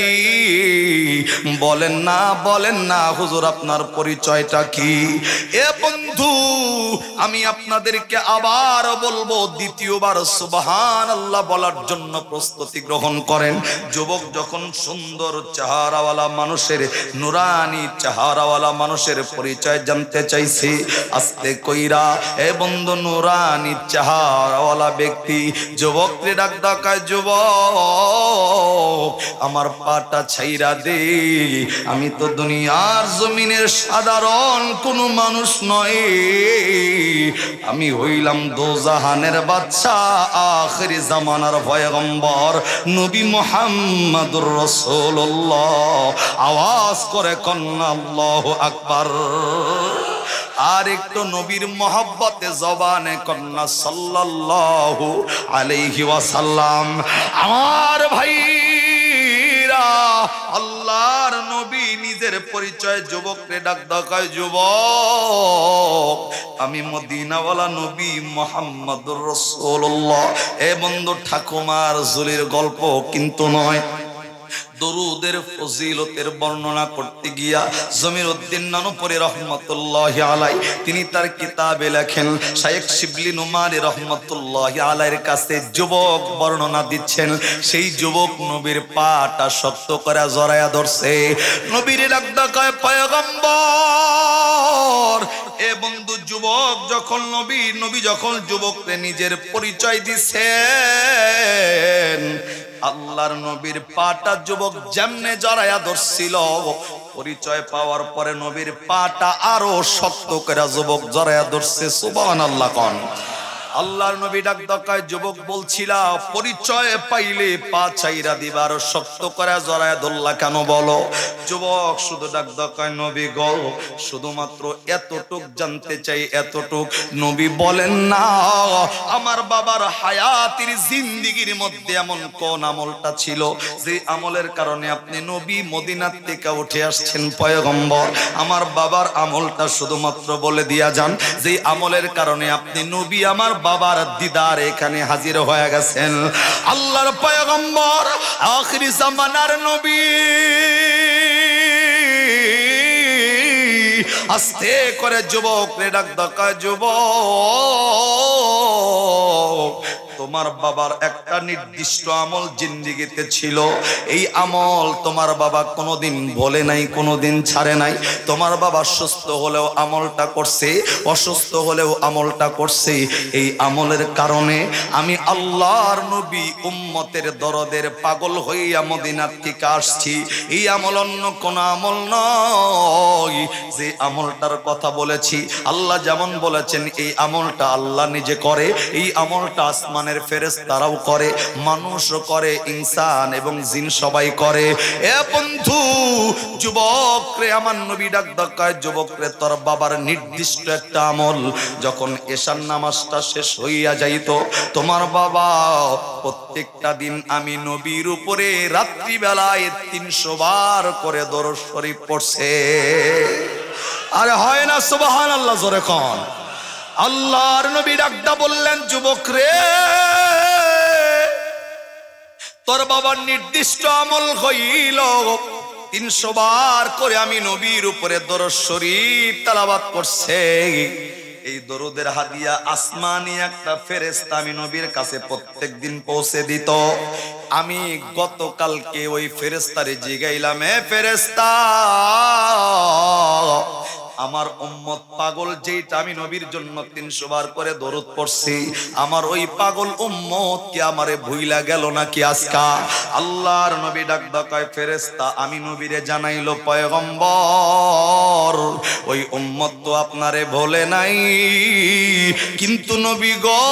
বলেন না হুজুর আপনার পরিচয়টা কি। এ বন্ধু আমি আপনাদেরকে আবার বলবো, দ্বিতীয়বার সুবহান সুবহানাল্লাহ বলার জন্য প্রস্তুতি গ্রহণ করেন। যুবক যখন সুন্দর চেহারাওয়ালা মানুষের, নুরানি চেহারাওয়ালা মানুষের পরিচয় জানতে চাইছে, আস্তে কইরা এ বন্ধু নুরানি চেহারাওয়ালা ব্যক্তি যুবককে ডাক ডাকায়, যুবক আমার পাটা ছাইরা দে, আমি তো দুনিয়ার জমিনের সাধারণ কোনো মানুষ নয়, আমি হইলাম দোজাহানের বাদশা, আখির জামানার পয়গম্বর নবী মুহাম্মদুর রাসূলুল্লাহ। আওয়াজ করে কন্না আল্লাহু আকবার। আর একটু নবীর মহব্বতে জবানে কন্না সাল্লাল্লাহু আলাইহি ওয়াসাল্লাম। আমার ভাইরা, আল্লাহর নবী নিজের পরিচয় যুবককে ডাক ডাকায়, যুবক আমি মদিনাওয়ালা নবী মুহাম্মদুর রাসূলুল্লাহ। এ বন্ধু ঠাকুমার জুলির গল্প কিন্তু নয়, দরুদের ফজিলতের বর্ণনা করতে গিয়া জমিরউদ্দিন নানুপুরি রহমতুল্লাহি আলাই তিনি তার কিতাবে লেখেন, শাইখ শিবলি নুমারি রহমতুল্লাহি আলাইয়ের কাছে যুবক বর্ণনা দিচ্ছেন, সেই যুবক নবীর পাটা শক্ত করে জড়ায়া ধরছে, নবীর ডাক ডাকায় পয়গম্বর। এ বন্ধু যুবক যখন নবী যখন যুবককে নিজের পরিচয় দিছেন, আল্লাহর নবীর পাটা যুবক যেমনে জড়ায়া ধরছিল, পরিচয় পাওয়ার পরে নবীর পাটা আরো শক্ত করে যুবক জড়ায়া ধরছে। সুবহানাল্লাহ কোন। আল্লাহর নবী ডাক ডাকায়, যুবক বলছিল পরিচয় পাইলে পা ছাইরা দিবার, শক্ত করে জড়ায় ধরলা কেন বলো? যুবক শুধু ডাক ডাকায়, নবী গো শুধুমাত্র এতটুক জানতে চাই, এতটুক। নবী বলেন না, আমার বাবার হায়াতের জিন্দেগির মধ্যে এমন কোন আমলটা ছিল যে আমলের কারণে আপনি নবী মদিনার থেকে উঠে আসছেন পয়গম্বর? আমার বাবার আমলটা শুধুমাত্র বলে দিয়া যান, যে আমলের কারণে আপনি নবী আমার বাবার দিদার এখানে হাজির হয়ে গেছেন। আল্লাহর পয়গম্বর আখির জামানার নবী আস্তে করে যুবক রে ডাক ডাকায়, যুবক তোমার বাবার একটা নির্দিষ্ট আমল জিন্দেগিতে ছিল, এই আমল তোমার বাবা কোনোদিন বলে নাই, কোনোদিন ছাড়ে নাই। তোমার বাবা সুস্থ হলেও আমলটা করছে, অসুস্থ হলেও আমলটা করছে। এই আমলের কারণে আমি আল্লাহর নবী উম্মতের দরদের পাগল হইয়া মদিনার থেকে আসছি। এই আমল অন্য কোন আমল নয়, যে আমলটার কথা বলেছি আল্লাহ যেমন বলেছেন এই আমলটা আল্লাহ নিজে করে, এই আমলটা আসমানে ফেরেশতারাও করে, মানুষও করে, ইনসান এবং জিন সবাই করে। এ বন্ধু যুবক রে, আমার নবী ডাক ডাকায়, যুবক রে তোর বাবার নির্দিষ্ট একটা আমল যখন এশার নামাজটা শেষ হইয়া যাইত, তোমার বাবা প্রত্যেকটা দিন আমি নবীর উপরে রাত্রিবেলায় 300 বার করে দরুদ শরীফ পড়ছে। আরে হয় না? সুবহানাল্লাহ জোরে কোন। আল্লাহর নবী ডাকটা বললেন, যুবক রে তোর বাবার নির্দিষ্ট আমল হইল 300 বার করে আমি নবীর উপরে দরুদ শরীফ তেলাওয়াত করছে। এই দরুদের হাদিয়া আসমানি একটা ফেরেশতা আমি নবীর কাছে প্রত্যেকদিন পৌঁছে দিত। আমি গতকালকে ওই ফেরেশতারে জিগাইলাম, এ ফেরেশতা আমার উম্মত পাগল যেটা আমি নবীর জন্য 300 বার করে দরুদ পড়ছি, আমার ওই পাগল উম্মত কি আমারে ভুইলা গেল নাকি আজকা? আল্লাহর নবী ডাক ডাকায়, ফেরেশতা আমি নবীরে জানাইলো পয়গম্বর ওই উম্মত তো আপনারে ভোলে নাই, কিন্তু নবী গো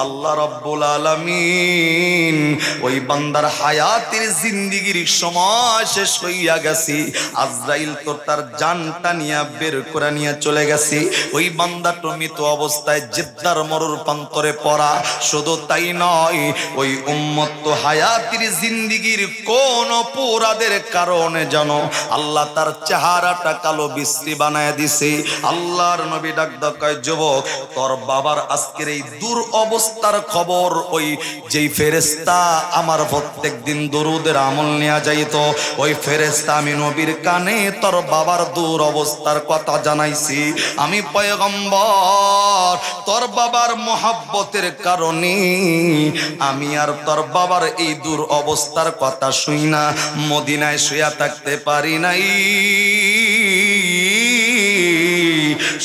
আল্লাহ রাব্বুল আলামিন ওই বান্দার হায়াতের জিন্দেগির সময় শেষ হইয়া গেছে, আজরাইল তো তার জানটা নিয়ে বের করে নিয়ে চলে গেছে। ওই বান্দাটা মৃত অবস্থায় জেদ্দার মরুর প্রান্তরে পড়া। শুধু তাই নয়, ওই উম্মত তো হায়াতের জিন্দেগির কোন অপরাধের কারণে জানো আল্লাহ তার চেহারাটা কালো বিশ্রী বানায় দিছে। আল্লাহর নবী ডাক ডাকায়, যুবক তোর বাবার আজকের এই দূর অবস্থার খবর ওই যেই ফেরেশতা আমার প্রত্যেক দিন দরুদের আমল নেওয়া যাইতো, ওই ফেরেশতা আমি নবীর কানে তোর তোর বাবার দূর অবস্থার কথা জানাইছি। আমি পয়গম্বর তোর বাবার মোহাব্বতের কারণে আমি আর তোর বাবার এই দূর অবস্থার কথা শুই না মদিনায় শুয়া থাকতে পারি নাই।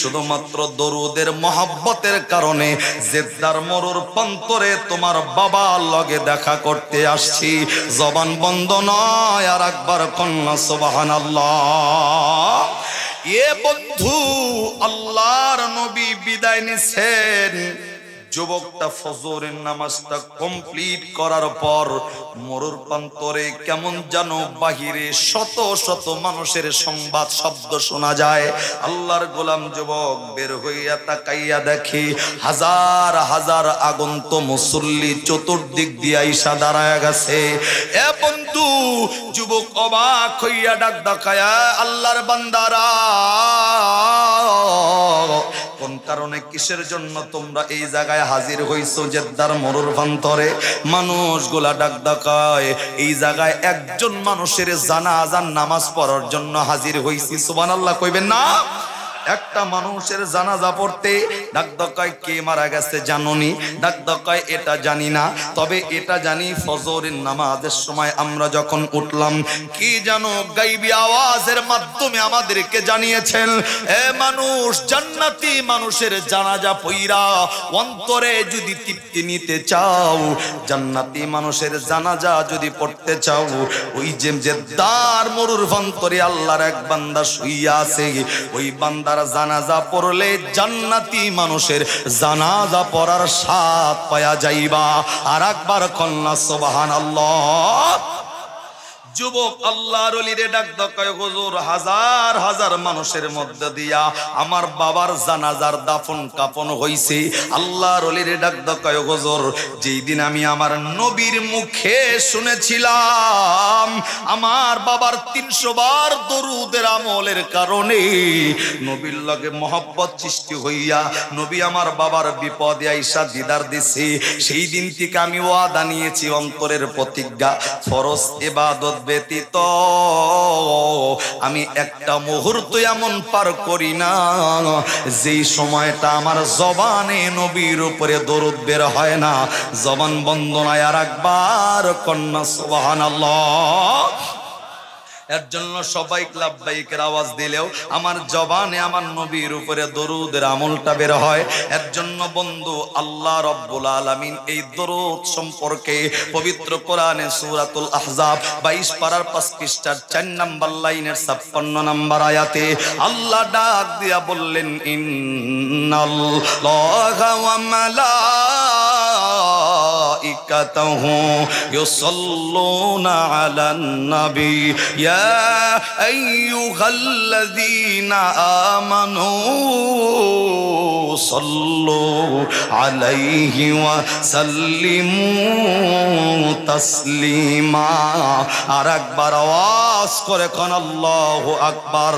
শুধুমাত্র দরুদের মহব্বতের কারণে জেদ্দার মরুর প্রান্তরে তোমার বাবার লগে দেখা করতে আসছি। জবান বন্ধ নয়, আর একবার কন্যা সুবহানাল্লাহ। এ বন্ধু, আল্লাহর নবী বিদায় নিছেন। যুবকটা ফজরের নামাজটা কমপ্লিট করার পর মরুর প্রান্তরে কেমন যেন বাহিরে শত শত মানুষের সংবাদ শব্দ শোনা যায়। আল্লাহর গোলাম যুবক বের হইয়া তাকাইয়া দেখি হাজার হাজার আগন্ত মুসল্লি চতুর্দিক দিয়ে আইসা দাঁড়ায় গেছে। এ বন্ধু, যুবক অবাক হইয়া ডাক ডাকায়া, আল্লাহর বান্দারা, কোন কারণে কিসের জন্য তোমরা এই জায়গায় হাজির হইছো জেদ্দার মরুর প্রান্তরে? মানুষগুলা ডাক ডাকায়, এই জায়গায় একজন মানুষের জানাজার নামাজ পড়ার জন্য হাজির হইছি। সুবহানাল্লাহ কইবেন না? একটা মানুষের জানাজা পড়তে ডাক ডাকায়, কে মারা গেছে জানোনি? ডাক ডাকায়, এটা জানি না, তবে এটা জানি ফজরের নামাজের সময় আমরা যখন উঠলাম কি জানো গাইবী আওয়াজের মাধ্যমে আমাদেরকে জানিয়েছেন, এ মানুষ, জান্নাতি মানুষের জানাজা পইরা অন্তরে যদি তৃপ্তি নিতে চাও, জান্নাতি মানুষের জানাজা যদি পড়তে চাও, ওই যে জেদ্দার মরুর প্রান্তরে আল্লাহর এক বান্দা শুইয়া আছে, ওই বান্দা জানাজা পড়লে জান্নাতি মানুষের জানাজা পড়ার স্বাদ পায়া যাইবা। আর একবার কন্যা সুবহানাল্লাহ। যুবক আল্লাহর ওলিরে ডাক ডাকায়, হুজুর, হাজার হাজার মানুষের মধ্যে দিয়া আমার বাবার জানাজার দাফন কাফন হইছে। আল্লাহর ওলিরে ডাক ডাকায়, হুজুর, যেই দিন আমি আমার নবীর মুখে শুনেছিলাম আমার বাবার 300 বার দরুদের আমলের কারণে নবীর লগে মহব্বত সৃষ্টি হইয়া নবী আমার বাবার বিপদে আইসা দিদার দিছে, সেই দিন থেকে আমি ওয়াদা নিয়েছি, অন্তরের প্রতিজ্ঞা, ফরজ ইবাদত ব্যতীত আমি একটা মুহূর্ত এমন পার করি না যেই সময়টা আমার জবানে নবীর উপরে দরুদ বের হয় না। জবান বন্দনায় আর একবার কন্যা সুবহানাল্লাহ। এর জন্য সবাই লাব্বাইকের আওয়াজ দিলেও আমার জবানে আমার নবীর উপরে দরুদের আমলটা বের হয়। এর জন্য বন্ধু, আল্লাহ রাব্বুল আলামিন এই দরুদ সম্পর্কে পবিত্র কোরআনে সূরাতুল আহজাব 22 পারার 5 পৃষ্ঠার 4 নম্বর লাইনের 56 নম্বর আয়াতে আল্লাহ ডাক দিয়া বললেন, ইন্নাল্লাহা ওয়া মালাইকাতাহু ইউসাল্লুনা আলান নবী ইয়া আইয়ুহাল্লাযীনা আমানু সাল্লু আলাইহি ওয়া সাল্লিমু তাসলিমা। আর একবার আওয়াজ করে কোন আল্লাহু আকবার।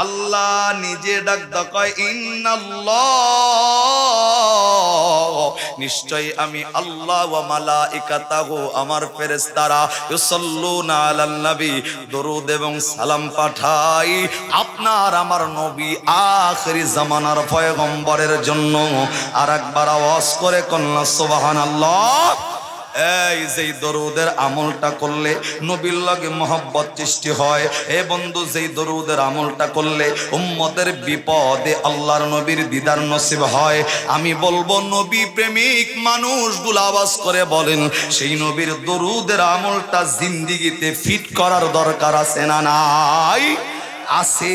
আল্লাহ নিজে ডাক ডাকায়, ইন্নাল্লাহ, নিশ্চয় আমি আল্লাহ ওয়া মালাইকাতাহু, আমার ফেরেশতারা, ইউসাল্লুনা আলান নবী, দরুদ এবং সালাম পাঠাই আপনার আমার নবী আখিরি জামানার পয়গম্বরের জন্য। আর একবার আওয়াজ করে কন্যা সুবহানাল্লাহ। এই যেই দরুদের আমলটা করলে নবীর লগে মহব্বত সৃষ্টি হয়, হে বন্ধু, যেই দরুদের আমলটা করলে উম্মতের বিপদে আল্লাহর নবীর দিদার নসিব হয়, আমি বলবো নবী প্রেমিক মানুষগুলো আওয়াজ করে বলেন, সেই নবীর দরুদের আমলটা জিন্দেগিতে ফিট করার দরকার আছে না নাই? আছে।